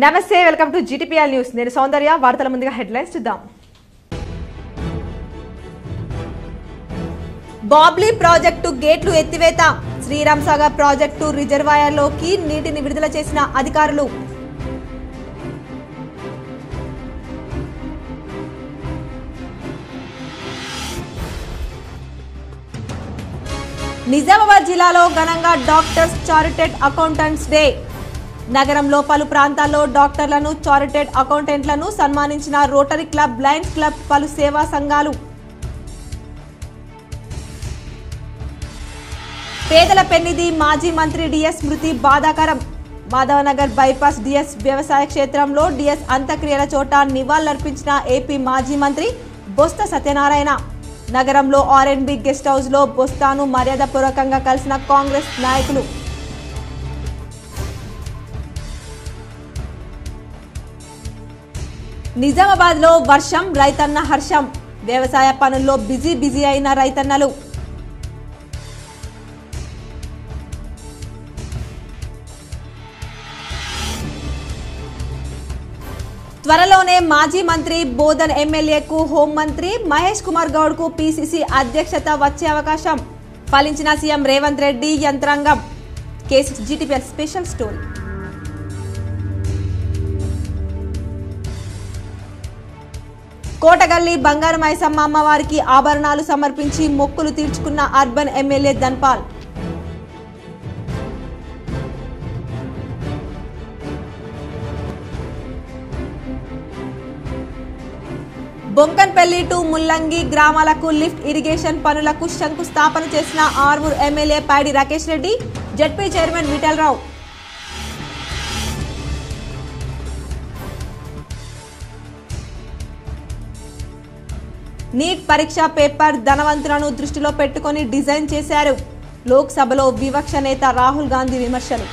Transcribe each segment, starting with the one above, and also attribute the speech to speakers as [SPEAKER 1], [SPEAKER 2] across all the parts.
[SPEAKER 1] నమస్తే welcome to GTPL news. నేను సౌందర్య. వార్తల ముందుగా హెడ్లైన్స్ చూద్దాం. బాబ్లీ ప్రాజెక్టు గేట్లు ఎత్తివేత. శ్రీరామ్ సాగర్ ప్రాజెక్టు రిజర్వాయర్లోకి నీటిని విడుదల చేసిన అధికారులు. నిజామాబాద్ జిల్లాలో ఘనంగా డాక్టర్స్ చారిటెడ్ అకౌంటెంట్స్ డే. నగరంలో పలు ప్రాంతాల్లో డాక్టర్లను చారిటెడ్ అకౌంటెంట్లను సన్మానించిన రోటరీ క్లబ్, లయన్స్ క్లబ్, పలు సేవా సంఘాలు. పేదల పెన్నిధి మాజీ మంత్రి డిఎస్ మృతి బాధాకరం. మాధవనగర్ బైపాస్ డిఎస్ వ్యవసాయ క్షేత్రంలో డిఎస్ అంత్యక్రియల చోట నివాళులర్పించిన ఏపీ మాజీ మంత్రి బొత్స సత్యనారాయణ. నగరంలో ఆర్ఎండ్బి గెస్ట్ హౌస్ లో బొత్సను మర్యాదపూర్వకంగా కలిసిన కాంగ్రెస్ నాయకులు. నిజామాబాద్ లో వర్షం, రైతన్న హర్షం. వ్యవసాయ పనుల్లో బిజీ అయిన రైతన్నలు. త్వరలోనే మాజీ మంత్రి బోధన్ ఎమ్మెల్యేకు హోంమంత్రి మహేష్ కుమార్ గౌడ్ కు పిసిసి అధ్యక్షత వచ్చే అవకాశం. ఫలించిన సీఎం రేవంత్ రెడ్డి యంత్రాంగం. Case GTPL special story. Kotagalli బంగారు మైసమ్మ అమ్మవారికి ఆభరణాలు సమర్పించి మొక్కులు తీర్చుకున్న అర్బన్ ఎమ్మెల్యే ధన్పాల్. బొంకన్పల్లి టు ముల్లంగి గ్రామాలకు లిఫ్ట్ ఇరిగేషన్ పనులకు శంకుస్థాపన చేసిన Armoor MLA Padi Rakesh Reddy, ZP chairman Vithal Rao. NEET పరీక్ష పేపర్ ధనవంతులను దృష్టిలో పెట్టుకుని డిజైన్ చేశారు. లోక్సభలో వివక్ష నేత రాహుల్ గాంధీ విమర్శలు.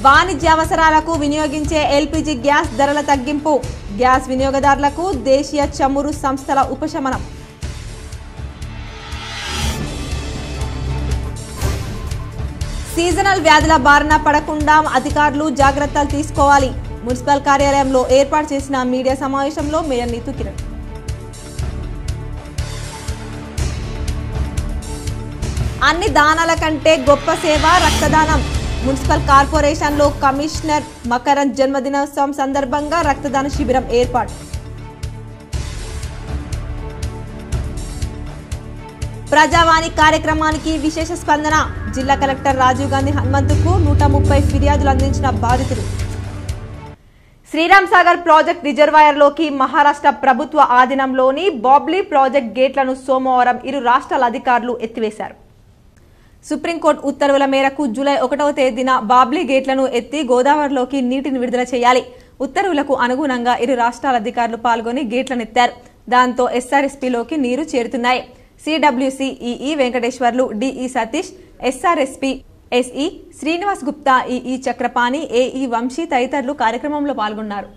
[SPEAKER 1] వాణిజ్య అవసరాలకు వినియోగించే ఎల్పీజీ గ్యాస్ ధరల తగ్గింపు. గ్యాస్ వినియోగదారులకు దేశీయ చమురు సంస్థల ఉపశమనం. సీజనల్ వ్యాధుల బారిన పడకుండా అధికారులు జాగ్రత్తలు తీసుకోవాలి. మున్సిపల్ కార్యాలయంలో ఏర్పాటు చేసిన మీడియా సమావేశంలో మేయర్ నీతు కిరణ్. అన్ని దానాల కంటే గొప్ప సేవ రక్తదానం. మున్సిపల్ కార్పొరేషన్ లో కమిషనర్ మకరన్ జన్మదినోత్సవం సందర్భంగా రక్తదాన శిబిరం ఏర్పాటు. ప్రజావాణి కార్యక్రమానికి విశేష స్పందన. జిల్లా కలెక్టర్ రాజీవ్ గాంధీ హనుమంతుకు 130 ఫిర్యాదులు అందించిన బాధితులు. శ్రీరామ్ సాగర్ ప్రాజెక్ట్ రిజర్వాయర్లోకి మహారాష్ట్ర ప్రభుత్వ ఆధీనంలోని బాబ్లీ ప్రాజెక్ట్ గేట్లను సోమవారం ఇరు రాష్ట్రాల అధికారులు ఎత్తివేశారు. సుప్రీంకోర్టు ఉత్తర్వుల మేరకు జూలై 1వ తేదీన బాబ్లీ గేట్లను ఎత్తి గోదావరిలోకి నీటిని విడుదల చేయాలి. ఉత్తర్వులకు అనుగుణంగా ఇరు రాష్ట్రాల అధికారులు పాల్గొని గేట్లనెత్తారు. దాంతో ఎస్ఆర్ఎస్పీలోకి నీరు చేరుతున్నాయి. CWC EE Venkateswarlu, DE Satish, SRSP SE Srinivas Gupta, EE Chakrapani, AE Vamshi తదితరులు కార్యక్రమంలో పాల్గొన్నారు.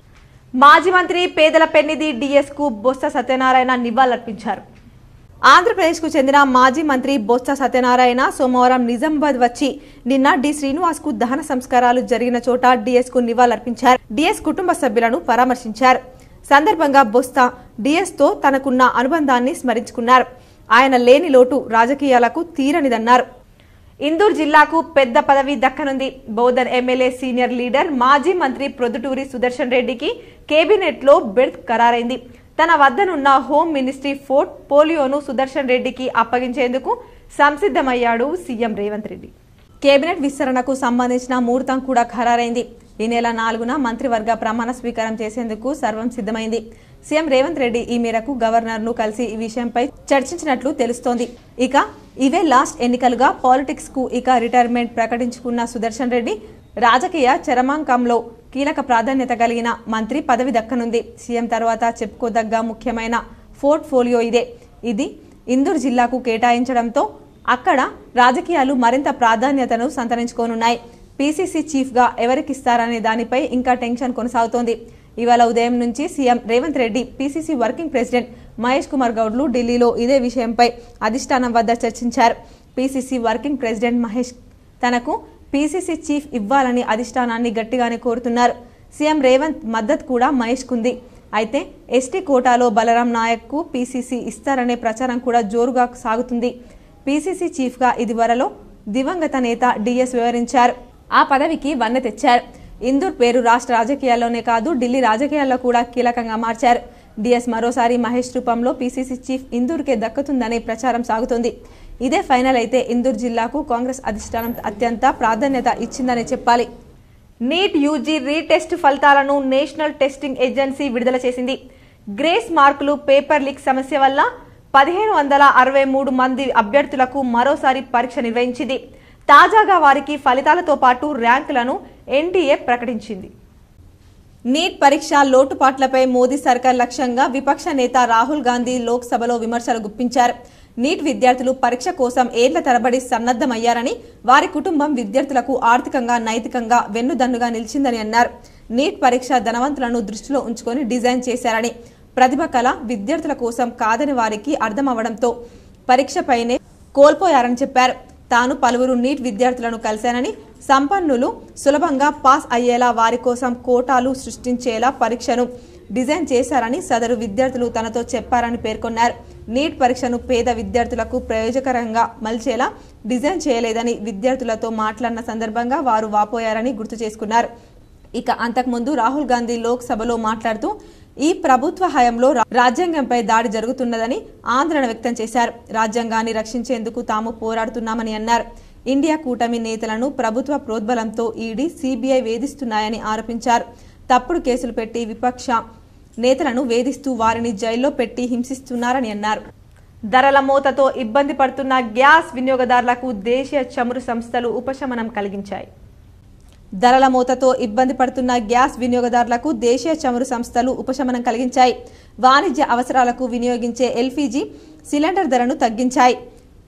[SPEAKER 1] మాజీ మంత్రి పేదల పెన్నిధి డిఎస్ కు బొత్స సత్యనారాయణ నివాళులర్పించారు. ఆంధ్రప్రదేశ్ కు చెందిన మాజీ మంత్రి బొత్స సత్యనారాయణ సోమవారం నిజామాబాద్ వచ్చి నిన్న డి శ్రీనివాస్ కు దహన సంస్కారాలు జరిగిన చోట డిఎస్ కు నివాళులర్పించారు. డిఎస్ కుటుంబ సభ్యులను పరామర్శించారు. సందర్భంగా బొత్స డిఎస్ తో తనకున్న అనుబంధాన్ని స్మరించుకున్నారు. ఆయన లేని లోటు రాజకీయాలకు తీరనిదన్నారు. ఇందూర్ జిల్లాకు పెద్ద పదవి దక్కనుంది. బోధన్ ఎమ్మెల్యే సీనియర్ లీడర్ మాజీ మంత్రి ప్రొద్దుటూరి సుదర్శన్ రెడ్డికి కేబినెట్ లో బెర్త్ ఖరారైంది. తన వద్దనున్న హోమ్ మినిస్ట్రీ పోలియోను సుదర్శన్ రెడ్డికి అప్పగించేందుకు సంసిద్ధమయ్యాడు సీఎం రేవంత్ రెడ్డి. కేబినెట్ విస్తరణకు సంబంధించిన ముహూర్తం కూడా ఖరారైంది. ఈ నెల 4న మంత్రివర్గ ప్రమాణ స్వీకారం చేసేందుకు సర్వం సిద్ధమైంది. సీఎం రేవంత్ రెడ్డి ఈ మేరకు గవర్నర్ ను కలిసి ఈ విషయంపై చర్చించినట్లు తెలుస్తోంది. ఇక ఇవే లాస్ట్ ఎన్నికలుగా పాలిటిక్స్ కు ఇక రిటైర్మెంట్ ప్రకటించుకున్న సుదర్శన్ రెడ్డి రాజకీయ చరమాంకంలో కీలక ప్రాధాన్యత కలిగిన మంత్రి పదవి దక్కనుంది. సీఎం తర్వాత చెప్పుకోదగ్గ ముఖ్యమైన పోర్ట్ఫోలియో ఇదే. ఇది ఇందూర్ జిల్లాకు కేటాయించడంతో అక్కడ రాజకీయాలు మరింత ప్రాధాన్యతను సంతరించుకోనున్నాయి. పీసీసీ చీఫ్ గా ఎవరికిస్తారనే దానిపై ఇంకా టెన్షన్ కొనసాగుతోంది. ఇవాళ ఉదయం నుంచి CM Revanth Reddy, PCC working president Mahesh Kumar గౌడ్లు ఢిల్లీలో ఇదే విషయంపై అధిష్టానం వద్ద చర్చించారు. పీసీసీ వర్కింగ్ ప్రెసిడెంట్ మహేష్ తనకు పీసీసీ చీఫ్ ఇవ్వాలని అధిష్టానాన్ని గట్టిగానే కోరుతున్నారు. సీఎం రేవంత్ మద్దతు కూడా మహేష్కుంది. అయితే ఎస్టీ కోటాలో బలరాం నాయక్కు పీసీసీ ఇస్తారనే ప్రచారం కూడా జోరుగా సాగుతుంది. పీసీసీ చీఫ్గా ఇదివరలో దివంగత నేత డిఎస్ వివరించారు. ఆ పదవికి వన్నె తెచ్చారు. ఇందూర్ పేరు రాష్ట్ర రాజకీయాల్లోనే కాదు ఢిల్లీ రాజకీయాల్లో కూడా కీలకంగా మార్చారు. డిఎస్ మరోసారి మహేష్ రూపంలో పీసీసీ చీఫ్ ఇందూర్కే దక్కుతుందనే ప్రచారం సాగుతోంది. ఇదే ఫైనల్ అయితే ఇందూర్ జిల్లాకు కాంగ్రెస్ అధిష్టానం అత్యంత ప్రాధాన్యత ఇచ్చిందనే చెప్పాలి. నీట్ యూజీ రీటెస్ట్ ఫలితాలను నేషనల్ టెస్టింగ్ ఏజెన్సీ విడుదల చేసింది. గ్రేస్ మార్కులు పేపర్ లీక్ సమస్య వల్ల 1563 మంది అభ్యర్థులకు మరోసారి పరీక్ష నిర్వహించింది. తాజాగా వారికి ఫలితాలతో పాటు ర్యాంకులను ఎన్టీఏ ప్రకటించింది. నీట్ పరీక్ష లోటుపాట్లపై మోదీ సర్కార్ లక్ష్యంగా విపక్ష నేత రాహుల్ గాంధీ లోక్సభలో విమర్శలు గుప్పించారు. నీట్ విద్యార్థులు పరీక్ష కోసం ఏళ్ల తరబడి సన్నద్దమయ్యారని, వారి కుటుంబం విద్యార్థులకు ఆర్థికంగా నైతికంగా వెన్నుదన్నుగా నిలిచిందని అన్నారు. నీట్ పరీక్ష ధనవంతులను దృష్టిలో ఉంచుకొని డిజైన్ చేశారని, ప్రతిభ కల విద్యార్థుల కోసం కాదని వారికి అర్థమవడంతో పరీక్షపైనే కోల్పోయారని చెప్పారు. తాను పలువురు నీట్ విద్యార్థులను కలిశానని, సంపన్నులు సులభంగా పాస్ అయ్యేలా వారి కోసం కోటాలు సృష్టించేలా పరీక్షను డిజైన్ చేశారని సదరు విద్యార్థులు తనతో చెప్పారని పేర్కొన్నారు. నీట్ పరీక్షను పేద విద్యార్థులకు ప్రయోజకరంగా మలిచేలా డిజైన్ చేయలేదని విద్యార్థులతో మాట్లాడిన సందర్భంగా వారు వాపోయారని గుర్తు చేసుకున్నారు. ఇక అంతకుముందు రాహుల్ గాంధీ లోక్సభలో మాట్లాడుతూ ఈ ప్రభుత్వ హయాంలో రాజ్యాంగంపై దాడి జరుగుతున్నదని ఆందోళన వ్యక్తం చేశారు. రాజ్యాంగాన్ని రక్షించేందుకు తాము పోరాడుతున్నామని అన్నారు. ఇండియా కూటమి నేతలను ప్రభుత్వ ప్రోద్బలంతో ఈడీ, సీబీఐ వేధిస్తున్నాయని ఆరోపించారు. తప్పుడు కేసులు పెట్టి విపక్ష నేతలను వేధిస్తూ వారిని జైల్లో పెట్టి హింసిస్తున్నారని అన్నారు. ధరల మోతతో ఇబ్బంది పడుతున్న గ్యాస్ వినియోగదారులకు దేశీయ చమురు సంస్థలు ఉపశమనం కలిగించాయి. ధరల మోతతో ఇబ్బంది పడుతున్న గ్యాస్ వినియోగదారులకు దేశీయ చమురు సంస్థలు ఉపశమనం కలిగించాయి. వాణిజ్య అవసరాలకు వినియోగించే ఎల్పీజీ సిలిండర్ ధరను తగ్గించాయి.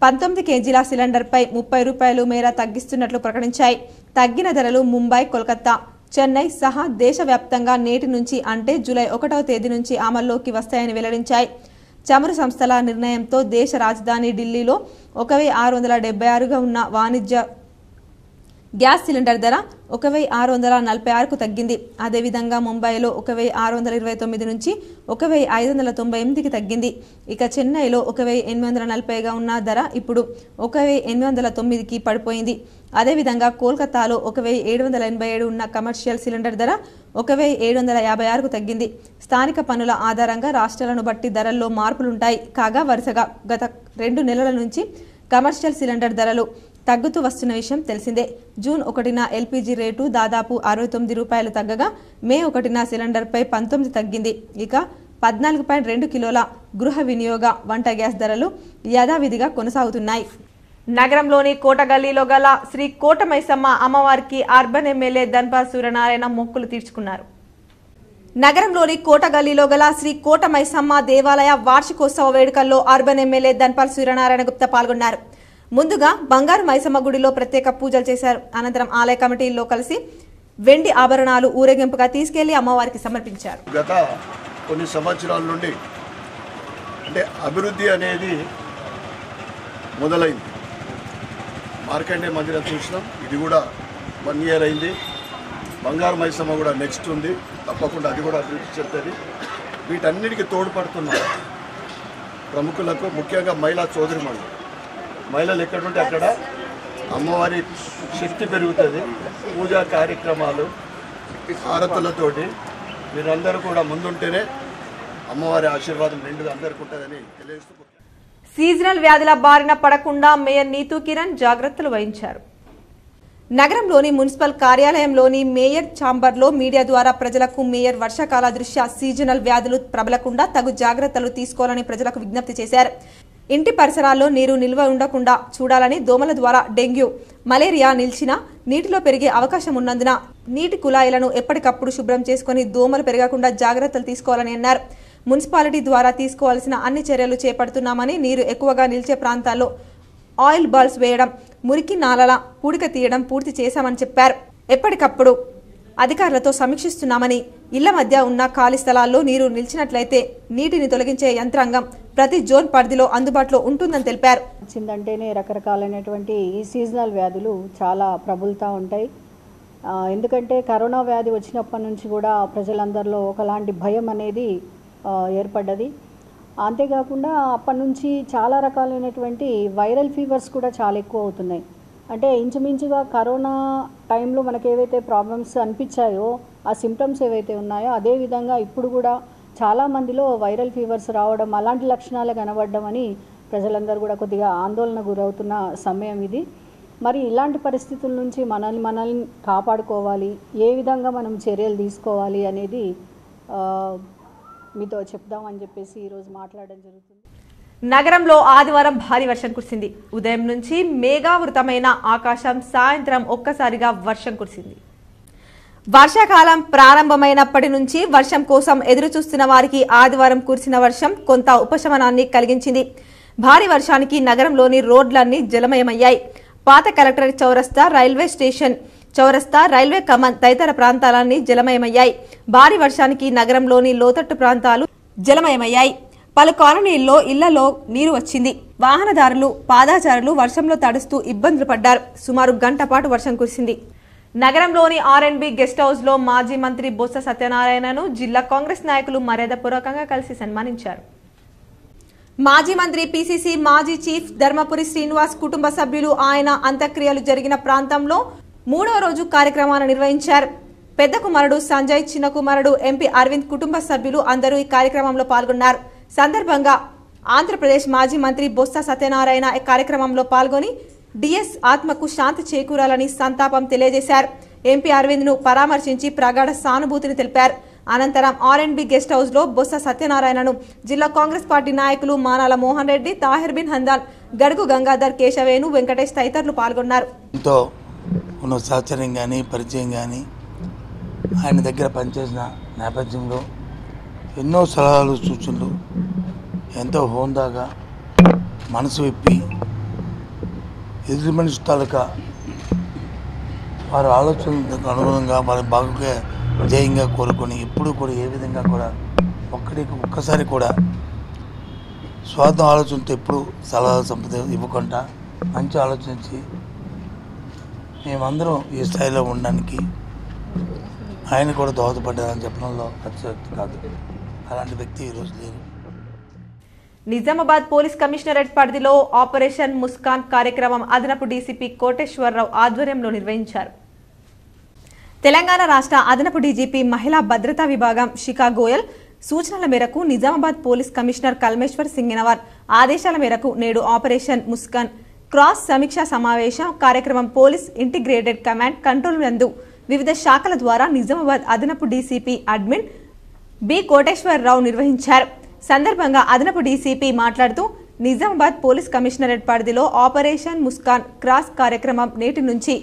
[SPEAKER 1] 19 కేజీల సిలిండర్పై 30 రూపాయలు మేర తగ్గిస్తున్నట్లు ప్రకటించాయి. తగ్గిన ధరలు ముంబై, కోల్కతా, చెన్నై సహా దేశవ్యాప్తంగా నేటి నుంచి అంటే జూలై 1వ తేదీ నుంచి అమల్లోకి వస్తాయని వెల్లడించాయి. చమురు సంస్థల నిర్ణయంతో దేశ రాజధాని ఢిల్లీలో 1676గా ఉన్న వాణిజ్య గ్యాస్ సిలిండర్ ధర 1646కు తగ్గింది. అదేవిధంగా ముంబైలో 1629 నుంచి 1598కి తగ్గింది. ఇక చెన్నైలో 1840గా ఉన్న ధర ఇప్పుడు 1809కి పడిపోయింది. అదేవిధంగా కోల్కతాలో 1787 ఉన్న కమర్షియల్ సిలిండర్ ధర 1756కు తగ్గింది. స్థానిక పన్నుల ఆధారంగా రాష్ట్రాలను బట్టి ధరల్లో మార్పులుంటాయి. కాగా వరుసగా గత 2 నెలల నుంచి కమర్షియల్ సిలిండర్ ధరలు తగ్గుతూ వస్తున్న విషయం తెలిసిందే. జూన్ 1న ఎల్పీజీ రేటు దాదాపు 69 రూపాయలు తగ్గగా మే 1న సిలిండర్పై 19 తగ్గింది. ఇక 14.2 కిలోల గృహ వినియోగ వంట గ్యాస్ ధరలు యథావిధిగా కొనసాగుతున్నాయి. నగరంలోని కోటగల్లీలో గల శ్రీ కోటమైసమ్మ అమ్మవారికి అర్బన్ ఎమ్మెల్యే ధన్పాల్ సూర్యనారాయణ మొక్కులు తీర్చుకున్నారు. నగరంలోని కోటగల్లీలో గల శ్రీ కోటమైసమ్మ దేవాలయ వార్షికోత్సవ వేడుకల్లో అర్బన్ ఎమ్మెల్యే ధన్పాల్ సూర్యనారాయణ గుప్తా పాల్గొన్నారు. ముందుగా బంగారు మైసమ్మ గుడిలో ప్రత్యేక పూజలు చేశారు. అనంతరం ఆలయ కమిటీల్లో కలిసి వెండి ఆభరణాలు ఊరేగింపుగా తీసుకెళ్లి అమ్మవారికి సమర్పించారు.
[SPEAKER 2] గత కొన్ని సంవత్సరాల నుండి అంటే అభివృద్ధి అనేది మొదలైంది. మార్కండే మందిరం చూసినాం, ఇది కూడా 1 ఇయర్ అయింది. బంగారు మైసమ్మ కూడా నెక్స్ట్ ఉంది, తప్పకుండా అది కూడా అభివృద్ధి చెందుతుంది. వీటన్నిటికీ తోడ్పడుతున్నారు ప్రముఖులకు, ముఖ్యంగా మహిళా సోదరిమణులు. మహిళలు ఎక్కడుంటే అక్కడ అమ్మవారి శక్తి పెరుగుతుంది. పూజా కార్యక్రమాలు హారతులతోటి మీరందరూ కూడా ముందుంటేనే అమ్మవారి ఆశీర్వాదం నిండుగా అందరికీ ఉంటుందని తెలియజేస్తూ
[SPEAKER 1] సీజనల్ వ్యాధుల బారిన పడకుండా మేయర్ నీతూ కిరణ్ జాగ్రత్తలు వహించారు. నగరంలోని మున్సిపల్ కార్యాలయంలోని మేయర్ ఛాంబర్లో మీడియా ద్వారా ప్రజలకు మేయర్ వర్షాకాల దృష్ట్యా సీజనల్ వ్యాధులు ప్రబలకుండా తగు జాగ్రత్తలు తీసుకోవాలని ప్రజలకు విజ్ఞప్తి చేశారు. ఇంటి పరిసరాల్లో నీరు నిల్వ ఉండకుండా చూడాలని, దోమల ద్వారా డెంగ్యూ, మలేరియా నిలిచినా నీటిలో పెరిగే అవకాశం ఉన్నందున నీటి కుళాయిలను ఎప్పటికప్పుడు శుభ్రం చేసుకుని దోమలు పెరగకుండా జాగ్రత్తలు తీసుకోవాలని అన్నారు. మున్సిపాలిటీ ద్వారా తీసుకోవాల్సిన అన్ని చర్యలు చేపడుతున్నామని, నీరు ఎక్కువగా నిలిచే ప్రాంతాల్లో ఆయిల్ బాల్స్ వేయడం, మురికి నాలల పూడిక తీయడం పూర్తి చేశామని చెప్పారు. ఎప్పటికప్పుడు అధికారులతో సమీక్షిస్తున్నామని, ఇళ్ల మధ్య ఉన్న ఖాళీ స్థలాల్లో నీరు నిలిచినట్లయితే నీటిని తొలగించే యంత్రాంగం ప్రతి జోన్ పరిధిలో అందుబాటులో ఉంటుందని తెలిపారు.
[SPEAKER 3] వచ్చిందంటేనే రకరకాలైనటువంటి ఈ సీజనల్ వ్యాధులు చాలా ప్రబలుతూ ఉంటాయి. ఎందుకంటే కరోనా వ్యాధి వచ్చినప్పటి నుంచి కూడా ప్రజలందరిలో ఒకలాంటి భయం అనేది ఏర్పడ్డది. అంతేకాకుండా అప్పటి నుంచి చాలా రకాలైనటువంటి వైరల్ ఫీవర్స్ కూడా చాలా ఎక్కువ అవుతున్నాయి. అంటే ఇంచుమించుగా కరోనా టైంలో మనకు ఏవైతే ప్రాబ్లమ్స్ అనిపించాయో ఆ సిమ్టమ్స్ ఏవైతే ఉన్నాయో అదేవిధంగా ఇప్పుడు కూడా చాలామందిలో వైరల్ ఫీవర్స్ రావడం అలాంటి లక్షణాలు కనబడడం అని ప్రజలందరూ కూడా కొద్దిగా ఆందోళన గురవుతున్న సమయం ఇది. మరి ఇలాంటి పరిస్థితుల నుంచి మనల్ని కాపాడుకోవాలి, ఏ విధంగా మనం చర్యలు తీసుకోవాలి అనేది మీతో చెప్దామని చెప్పేసి ఈరోజు మాట్లాడడం జరుగుతుంది.
[SPEAKER 1] నగరంలో ఆదివారం భారీ వర్షం కురిసింది. ఉదయం నుంచి మేఘావృతమైన ఆకాశం, సాయంత్రం ఒక్కసారిగా వర్షం కురిసింది. వర్షాకాలం ప్రారంభమైనప్పటి నుంచి వర్షం కోసం ఎదురు చూస్తున్న వారికి ఆదివారం కురిసిన వర్షం కొంత ఉపశమనాన్ని కలిగించింది. భారీ వర్షానికి నగరంలోని రోడ్లన్నీ జలమయమయ్యాయి. పాత కలెక్టరేట్ చౌరస్తా, రైల్వే స్టేషన్ చౌరస్తా, రైల్వే కమాన్ తదితర ప్రాంతాలన్నీ జలమయమయ్యాయి. భారీ వర్షానికి నగరంలోని లోతట్టు ప్రాంతాలు జలమయమయ్యాయి. పలు కాలనీల్లో ఇళ్లలో నీరు వచ్చింది. వాహనదారులు, పాదాచారులు వర్షంలో తడుస్తూ ఇబ్బందులు పడ్డారు. సుమారు గంట పాటు వర్షం కురిసింది. నగరంలోని R&B గెస్ట్ హౌస్ లో మాజీ మంత్రి బొత్స సత్యనారాయణను జిల్లా కాంగ్రెస్ నాయకులు మర్యాదపూర్వకంగా కలిసి సన్మానించారు. మాజీ మంత్రి, PCC మాజీ చీఫ్ ధర్మపురి శ్రీనివాస్ కుటుంబ సభ్యులు ఆయన అంత్యక్రియలు జరిగిన ప్రాంతంలో 3వ రోజు కార్యక్రమాన్ని నిర్వహించారు. పెద్ద కుమారుడు సంజయ్, చిన్న కుమారుడు MP అరవింద్ కుటుంబ సభ్యులు అందరూ ఈ కార్యక్రమంలో పాల్గొన్నారు. సందర్భంగా ఆంధ్రప్రదేశ్ మాజీ మంత్రి బొత్స సత్యనారాయణ ఈ కార్యక్రమంలో పాల్గొని DS ఆత్మకు శాంతి చేకూరాలని సంతాపం తెలియజేశారు. MP అరవింద్ ను పరామర్శించి ప్రగాఢ సానుభూతిని తెలిపారు. అనంతరం R&B గెస్ట్ హౌస్ లో బొత్స సత్యనారాయణను జిల్లా కాంగ్రెస్ పార్టీ నాయకులు మానాల మోహన్ రెడ్డి, తాహిర్ బిన్ హందాన్, గడుగు గంగాధర్, కేశవేణు, వెంకటేష్ తదితరులు పాల్గొన్నారు.
[SPEAKER 4] ఉన్న సహచర్యం కానీ పరిచయం కానీ ఆయన దగ్గర పనిచేసిన నేపథ్యంలో ఎన్నో సలహాలు, సూచనలు ఎంతో హోందాగా మనసు విప్పి ఎదుటి మనిషి తాలూకా వారి ఆలోచనలకు అనుగుణంగా వారి బాగా ధ్యేయంగా కోరుకొని ఎప్పుడూ కూడా ఏ విధంగా కూడా ఒక్కసారి కూడా స్వార్థం ఆలోచనతో ఎప్పుడు సలహా సంపద ఇవ్వకుండా మంచి ఆలోచించి మేమందరం ఈ స్థాయిలో ఉండడానికి ఆయన కూడా దోహదపడ్డారని చెప్పడంలో అతిశక్తి కాదు. అలాంటి వ్యక్తి ఈరోజు లేరు.
[SPEAKER 1] నిజామాబాద్ పోలీస్ కమిషనరేట్ పరిధిలో ఆపరేషన్ ముస్కాన్ కార్యక్రమం అదనపు DCP కోటేశ్వరరావు ఆధ్వర్యంలో నిర్వహించారు. తెలంగాణ రాష్ట్ర అదనపు DGP మహిళా భద్రతా విభాగం శిఖా గోయల్ సూచనల మేరకు నిజామాబాద్ పోలీస్ కమిషనర్ కల్మేశ్వర్ సింగినవర్ ఆదేశాల మేరకు నేడు ఆపరేషన్ ముస్కాన్ క్రాస్ సమీక్షా సమావేశం కార్యక్రమం పోలీస్ ఇంటిగ్రేటెడ్ కమాండ్ కంట్రోల్ నందు వివిధ శాఖల ద్వారా నిజామాబాద్ అదనపు DCP అడ్మిన్ బి కోటేశ్వరరావు నిర్వహించారు. సందర్భంగా అదనపు DCP మాట్లాడుతూ నిజామాబాద్ పోలీస్ కమిషనరేట్ పరిధిలో ఆపరేషన్ ముస్కాన్ క్రాస్ కార్యక్రమం నేటి నుంచి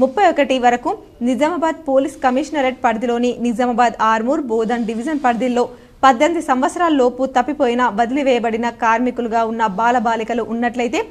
[SPEAKER 1] 31 వరకు నిజామాబాద్ పోలీస్ కమిషనరేట్ పరిధిలోని నిజామాబాద్, ఆర్మూర్, బోధన్ డివిజన్ పరిధిలో 18 సంవత్సరాల లోపు తప్పిపోయిన, వదిలివేయబడిన కార్మికులుగా ఉన్న బాలబాలికలు ఉన్నట్లయితే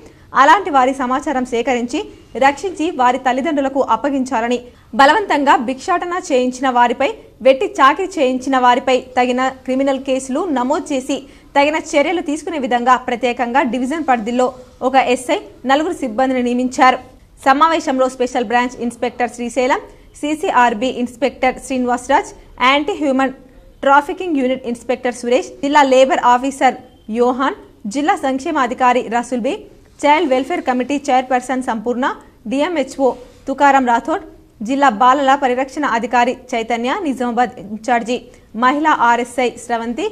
[SPEAKER 1] అలాంటి వారి సమాచారం సేకరించి రక్షించి వారి తల్లిదండ్రులకు అప్పగించాలని, బలవంతంగా భిక్షాటన చేయించిన వారిపై, వెట్టి చాకిరీ చేయించిన వారిపై తగిన క్రిమినల్ కేసులు నమోదు చేసి తగిన చర్యలు తీసుకునే విధంగా ప్రత్యేకంగా డివిజన్ పరిధిలో ఒక SI, 4 సిబ్బందిని నియమించారు. సమావేశంలో special branch inspector Srisailam, CCRB inspector Srinivasraj, anti human trafficking unit inspector Suresh, జిల్లా లేబర్ ఆఫీసర్ యోహాన్, జిల్లా సంక్షేమాధికారి Rasool B, child welfare committee chairperson Sampoorna, DMHO Tukaram Rathod, జిల్లా బాలల పరిరక్షణ అధికారి చైతన్య, నిజామాబాద్ ఇన్ఛార్జి మహిళా RSI Sravanthi,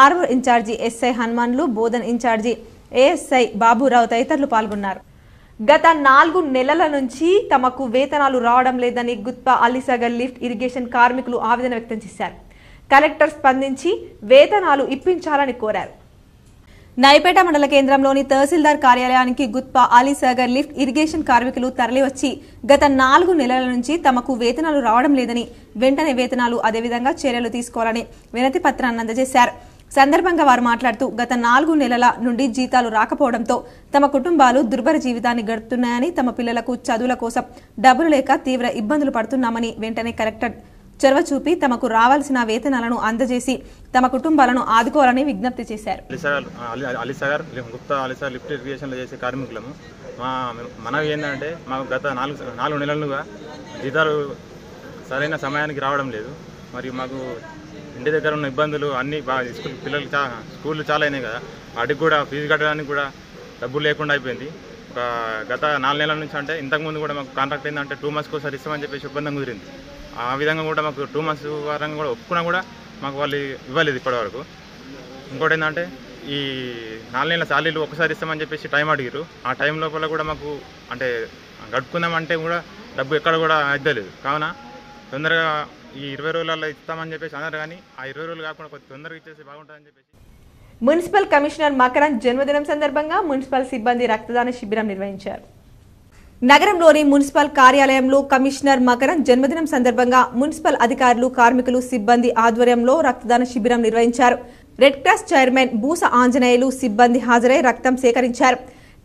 [SPEAKER 1] Armoor incharge SI Hanumanlu, Bodhan incharge ASI Baburao తదితరులు పాల్గొన్నారు. గత 4 నెలల నుంచి తమకు వేతనాలు రావడం లేదని గుత్పా అలీసాగర్ లిఫ్ట్ ఇరిగేషన్ కార్మికులు ఆవేదన వ్యక్తం చేశారు. కలెక్టర్ స్పందించి వేతనాలు ఇప్పించాలని కోరారు. నైపేట మండల కేంద్రంలోని తహసీల్దార్ కార్యాలయానికి గుత్పా అలీసాగర్ లిఫ్ట్ ఇరిగేషన్ కార్మికులు తరలివచ్చి గత 4 నెలల నుంచి తమకు వేతనాలు రావడం లేదని, వెంటనే వేతనాలు అదేవిధంగా చర్యలు తీసుకోవాలని వినతి పత్రాన్ని అందజేశారు. సందర్భంగా వారు మాట్లాడుతూ గత 4 నెలల నుండి జీతాలు రాకపోవడంతో తమ కుటుంబాలు దుర్భర జీవితాన్ని గడుపుతున్నాయని, తమ పిల్లలకు చదువుల కోసం డబ్బులు లేక తీవ్ర ఇబ్బందులు పడుతున్నామని, వెంటనే కలెక్టర్ చొరవ చూపి తమకు రావాల్సిన వేతనాలను అందజేసి తమ కుటుంబాలను ఆదుకోవాలని విజ్ఞప్తి చేశారు.
[SPEAKER 5] అలీసాగర్ గుప్తా అలీసాగర్ లిఫ్ట్ ఇరిగేషన్లో చేసే కార్మికులము మనవి ఏంటంటే మాకు గత 4 నెలలుగా జీతాలు సరైన సమయానికి రావడం లేదు. మరియు మాకు ఇంటి దగ్గర ఉన్న ఇబ్బందులు అన్నీ బాగా పిల్లలు స్కూళ్ళు చాలా అయినాయి కదా, వాటికి కూడా ఫీజు కట్టడానికి కూడా డబ్బులు లేకుండా అయిపోయింది. గత 4 నెలల నుంచి అంటే ఇంతకుముందు కూడా మాకు కాంట్రాక్ట్ ఏంటంటే 2 months ఒకసారి ఇస్తామని చెప్పేసి ఒప్పందం కుదిరింది. ఆ విధంగా కూడా మాకు 2 months వారంగా కూడా ఒప్పుకున్నా కూడా మాకు వాళ్ళు ఇవ్వలేదు ఇప్పటివరకు. ఇంకోటి ఏంటంటే ఈ 4 నెలల శాలరీలు ఒకసారి ఇస్తామని చెప్పేసి టైం అడిగారు. ఆ టైం లోపల కూడా మాకు అంటే గడుపుకుందామంటే కూడా డబ్బు ఎక్కడ కూడా ఇద్దలేదు. కావున తొందరగా ఈ 20 రోజులలో ఇస్తామని చెప్పేసి అన్నారు, కానీ ఆ 20 రోజులు కాకుండా కొంచెం తొందరగా ఇచ్చేసి బాగుంటుందని చెప్పేసి.
[SPEAKER 1] మున్సిపల్ కమిషనర్ మకరన్ జన్మదినం సందర్భంగా మున్సిపల్ సిబ్బంది రక్తదాన శిబిరం నిర్వహించారు. నగరంలోని మున్సిపల్ కార్యాలయంలో కమిషనర్ మకరన్ జన్మదినం సందర్భంగా మున్సిపల్ అధికారులు, కార్మికులు, సిబ్బంది ఆధ్వర్యంలో రక్తదాన శిబిరం నిర్వహించారు. రెడ్ క్రాస్ చైర్మన్ బూస ఆంజనేయులు సిబ్బంది హాజరై రక్తం సేకరించారు.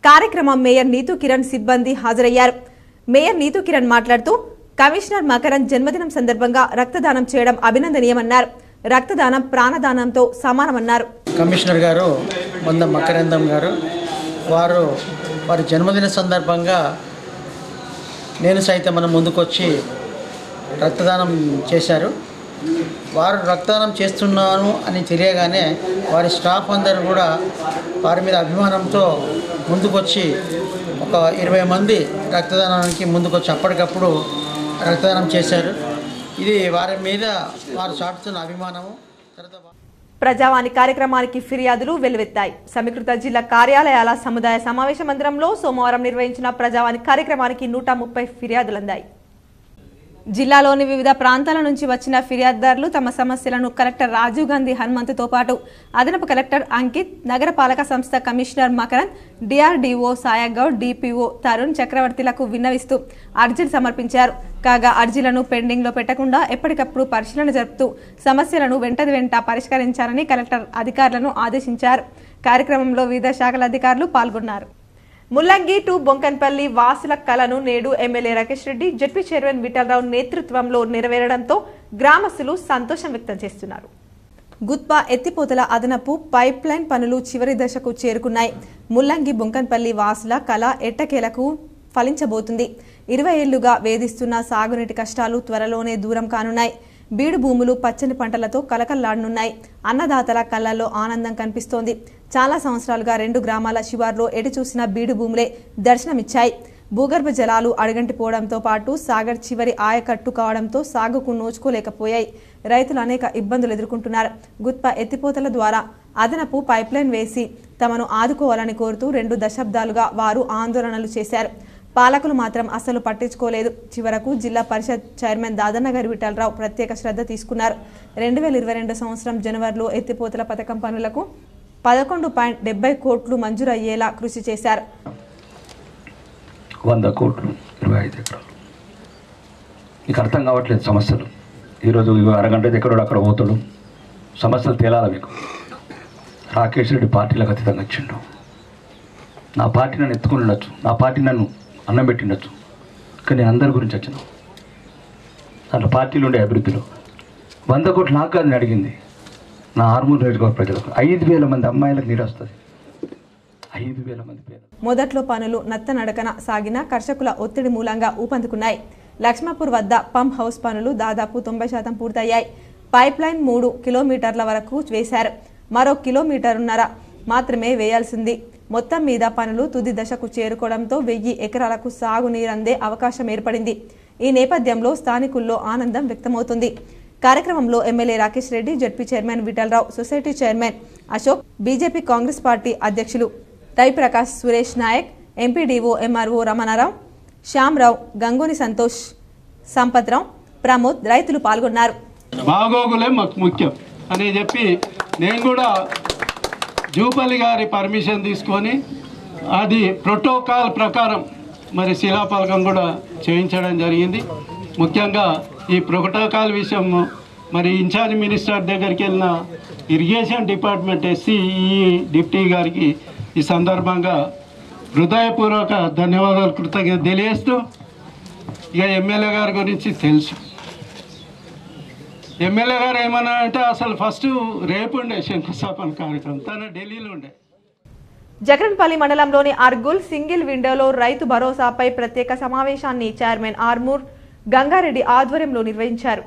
[SPEAKER 1] కార్యక్రమం మేయర్ నీతూ కిరణ్ సిబ్బంది హాజరయ్యారు. మేయర్ నీతూ కిరణ్ మాట్లాడుతూ కమిషనర్ మకరన్ జన్మదినం సందర్భంగా రక్తదానం చేయడం అభినందనీయమన్నారు. రక్తదానం ప్రాణదానంతో సమానమన్నారు.
[SPEAKER 6] కమిషనర్ గారు మంద మకరందం గారు వారి జన్మదిన సందర్భంగా నేను సైతం మనం ముందుకొచ్చి రక్తదానం చేశారు. వారు రక్తదానం చేస్తున్నాను అని తెలియగానే వారి స్టాఫ్ అందరూ కూడా వారి మీద అభిమానంతో ముందుకొచ్చి ఒక 20 మంది రక్తదానానికి ముందుకొచ్చి అప్పటికప్పుడు రక్తదానం చేశారు. ఇది వారి మీద వారు చాటుతున్న అభిమానము.
[SPEAKER 1] ప్రజావాణి కార్యక్రమానికి ఫిర్యాదులు వెల్లువెత్తాయి. సమీకృత జిల్లా కార్యాలయాల సముదాయ సమావేశ మందిరంలో సోమవారం నిర్వహించిన ప్రజావాణి కార్యక్రమానికి 130 ఫిర్యాదులందాయి. జిల్లాలోని వివిధ ప్రాంతాల నుంచి వచ్చిన ఫిర్యాదుదారులు తమ సమస్యలను కలెక్టర్ రాజీవ్ గాంధీ హనుమంతుతో పాటు అదనపు కలెక్టర్ అంకిత్, నగరపాలక సంస్థ commissioner Makaran, DRDO Sayagoud, DPO Tarun చక్రవర్తిలకు విన్నవిస్తూ అర్జీలు సమర్పించారు. కాగా అర్జీలను పెండింగ్ లో పెట్టకుండా ఎప్పటికప్పుడు పరిశీలన జరుపుతూ సమస్యలను వెంట పరిష్కరించాలని కలెక్టర్ అధికారులను ఆదేశించారు. కార్యక్రమంలో వివిధ శాఖల అధికారులు పాల్గొన్నారు. ముల్లంగి టు బొంకన్పల్లి వాసుల కలను నేడు MLA Rakesh Reddy, ZP chairman Vithal Rao నేతృత్వంలో నెరవేరడంతో గ్రామస్తులు సంతోషం వ్యక్తం చేస్తున్నారు. గుత్పా ఎత్తిపోతల అదనపు పైప్ లైన్ పనులు చివరి దశకు చేరుకున్నాయి. ముల్లంగి బొంకన్పల్లి వాసుల కల ఎట్టకేలకు ఫలించబోతుంది. 20 ఏళ్లుగా వేధిస్తున్న సాగునీటి కష్టాలు త్వరలోనే దూరం కానున్నాయి. బీడు భూములు పచ్చని పంటలతో కలకల్లాడనున్నాయి. అన్నదాతల కళ్ళల్లో ఆనందం కనిపిస్తోంది. చాలా సంవత్సరాలుగా 2 గ్రామాల శివార్లో ఎటు చూసిన బీడు భూములే దర్శనమిచ్చాయి. భూగర్భ జలాలు అడుగంటిపోవడంతో పాటు సాగర్ చివరి ఆయకట్టు కావడంతో సాగుకు నోచుకోలేకపోయాయి. రైతులు అనేక ఇబ్బందులు ఎదుర్కొంటున్నారు. గుత్పా ఎత్తిపోతల ద్వారా అదనపు పైప్లైన్ వేసి తమను ఆదుకోవాలని కోరుతూ 2 దశాబ్దాలుగా వారు ఆందోళనలు చేశారు. పాలకులు మాత్రం అసలు పట్టించుకోలేదు. చివరకు జిల్లా పరిషత్ చైర్మన్ దాదన్నగారి విఠలరావు ప్రత్యేక శ్రద్ధ తీసుకున్నారు. 2022 సంవత్సరం జనవరిలో ఎత్తిపోతల పథకం పనులకు 11.70 కోట్లు మంజూరు అయ్యేలా కృషి చేశారు.
[SPEAKER 7] 100 కోట్లు 25 ఎకరాలు. మీకు అర్థం కావట్లేదు సమస్యలు. ఈరోజు అరగంట ఎక్కడో అక్కడ పోతాడు. సమస్యలు తేలాలి మీకు. రాకేష్ రెడ్డి పార్టీలకు అతీతంగా వచ్చిండు. నా పార్టీ నన్ను ఎత్తుకుని ఉండొచ్చు, నా పార్టీ నన్ను అన్నం పెట్టిండొచ్చు, కానీ నేను అందరి గురించి వచ్చిన దాంట్లో పార్టీలు ఉండే అభివృద్ధిలో 100 కోట్లు నాకు కాదని అడిగింది. నా ఆర్మూర్ నియోజకవర్గ ప్రజలకు 5,000 మంది అమ్మాయిలకు నీరు వస్తుంది. 5,000 మంది పేరు.
[SPEAKER 1] మొదట్లో పనులు నత్తనడకన సాగిన కర్షకుల ఒత్తిడి మూలంగా ఊపందుకున్నాయి. లక్ష్మాపూర్ వద్ద పంప్ హౌస్ పనులు దాదాపు 90% పూర్తయ్యాయి. పైప్ లైన్ 3 కిలోమీటర్ల వరకు వేశారు. మరో 1.5 కిలోమీటర్ల మాత్రమే వేయాల్సింది. మొత్తం మీద పనులు తుది దశకు చేరుకోవడంతో 1000 ఎకరాలకు సాగునీరందే అవకాశం ఏర్పడింది. ఈ నేపథ్యంలో స్థానికుల్లో ఆనందం వ్యక్తమవుతుంది. కార్యక్రమంలో MLA Rakesh Reddy, ZP chairman Vithal Rao, society chairman Ashok, BJP Congress party అధ్యక్షులు రవిప్రకాష్, సురేష్ నాయక్, ఎంపీడీఓ ఎంఆర్ఓ రమణారావు, శ్యామరావు, గంగోని సంతోష్, సంపత్రావు, ప్రమోద్, రైతులు పాల్గొన్నారు.
[SPEAKER 8] బాగోగులే మాకు ముఖ్యం అని చెప్పి నేను కూడా జూపల్లి గారి పర్మిషన్ తీసుకొని అది ప్రోటోకాల్ ప్రకారం మరి శిలాఫలకం కూడా చేయించడం జరిగింది. ముఖ్యంగా ఈ ప్రోటోకాల్ విషయం మరి ఇన్ఛార్జ్ మినిస్టర్ దగ్గరికి వెళ్ళిన ఇరిగేషన్ డిపార్ట్మెంట్ ఎస్సీఈ డిప్టీ గారికి ఈ సందర్భంగా హృదయపూర్వక ధన్యవాదాలు కృతజ్ఞత తెలియజేస్తూ, ఇక ఎమ్మెల్యే గారి గురించి తెలుసు. ఎమ్మెల్యే గారు ఏమన్నా అంటే అసలు ఫస్ట్ రేపు ఉండే శంకుస్థాపన కార్యక్రమం తన ఢిల్లీలో ఉండే.
[SPEAKER 1] జగన్పల్లి మండలంలోని అర్గుల్ సింగిల్ విండోలో రైతు భరోసాపై ప్రత్యేక సమావేశాన్ని చైర్మన్ ఆర్మూర్ గంగారెడ్డి ఆధ్వర్యంలో నిర్వహించారు.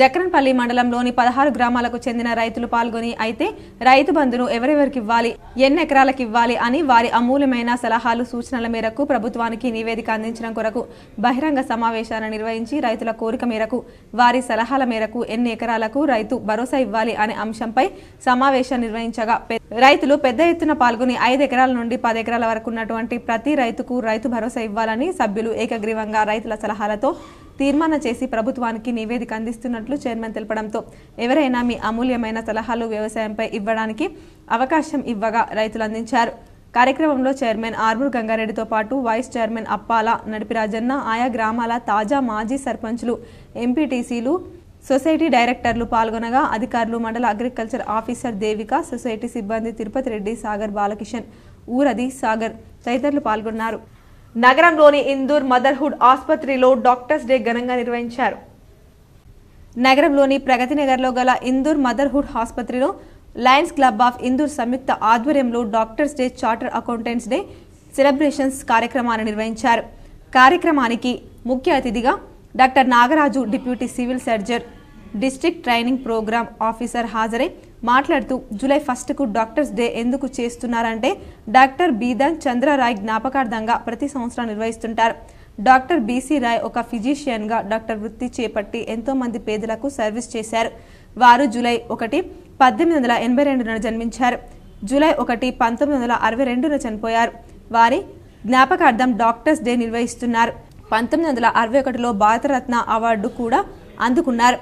[SPEAKER 1] జగన్పల్లి మండలంలోని 16 గ్రామాలకు చెందిన రైతులు పాల్గొని అయితే రైతు బంధును ఎవరెవరికి ఇవ్వాలి, ఎన్ని ఎకరాలకు ఇవ్వాలి అని వారి అమూల్యమైన సలహాలు సూచనల మేరకు ప్రభుత్వానికి నివేదిక అందించడం కొరకు బహిరంగ సమావేశాన్ని నిర్వహించి రైతుల కోరిక మేరకు వారి సలహాల మేరకు ఎన్ని ఎకరాలకు రైతు భరోసా ఇవ్వాలి అనే అంశంపై సమావేశం నిర్వహించగా రైతులు పెద్ద ఎత్తున పాల్గొని 5 ఎకరాల నుండి 10 ఎకరాల వరకు ఉన్నటువంటి ప్రతి రైతుకు రైతు భరోసా ఇవ్వాలని సభ్యులు ఏకగ్రీవంగా రైతుల సలహాలతో తీర్మానం చేసి ప్రభుత్వానికి నివేదిక అందిస్తున్నట్లు చైర్మన్ తెలపడంతో ఎవరైనా మీ అమూల్యమైన సలహాలు వ్యవసాయంపై ఇవ్వడానికి అవకాశం ఇవ్వగా రైతులు అందించారు. కార్యక్రమంలో చైర్మన్ ఆర్మూర్ గంగారెడ్డితో పాటు వైస్ చైర్మన్ అప్పాల నడిపిరాజన్న, ఆయా గ్రామాల తాజా మాజీ సర్పంచులు, ఎంపీటీసీలు, సొసైటీ డైరెక్టర్లు పాల్గొనగా అధికారులు, మండల అగ్రికల్చర్ ఆఫీసర్ దేవిక, సొసైటీ సిబ్బంది తిరుపతి రెడ్డి, సాగర్ బాలకిషన్, ఊరది సాగర్ తదితరులు పాల్గొన్నారు. నగరంలోని ఇందూర్ మదర్హుడ్ ఆసుపత్రిలో డాక్టర్స్ డే ఘనంగా నిర్వహించారు. నగరంలోని ప్రగతి నగర్లో గల ఇందూర్ మదర్హుడ్ ఆసుపత్రిలో లయన్స్ క్లబ్ ఆఫ్ ఇందూర్ సంయుక్త ఆధ్వర్యంలో doctors day, charter accountants day celebrations కార్యక్రమాన్ని నిర్వహించారు. కార్యక్రమానికి ముఖ్య అతిథిగా doctor Nagaraju, deputy civil surgeon, district training programme officer హాజరై మాట్లాడుతూ జూలై 1కు డాక్టర్స్ డే ఎందుకు చేస్తున్నారంటే డాక్టర్ బీదన్ చంద్రరాయ్ జ్ఞాపకార్థంగా ప్రతి సంవత్సరం నిర్వహిస్తుంటారు. డాక్టర్ బీసీ రాయ్ ఒక ఫిజిషియన్గా డాక్టర్ వృత్తి చేపట్టి ఎంతో మంది పేదలకు సర్వీస్ చేశారు. వారు జూలై 1, 1882న జన్మించారు. జూలై 1, 1962న చనిపోయారు. వారి జ్ఞాపకార్థం డాక్టర్స్ డే నిర్వహిస్తున్నారు. 1961లో భారతరత్న అవార్డు కూడా అందుకున్నారు.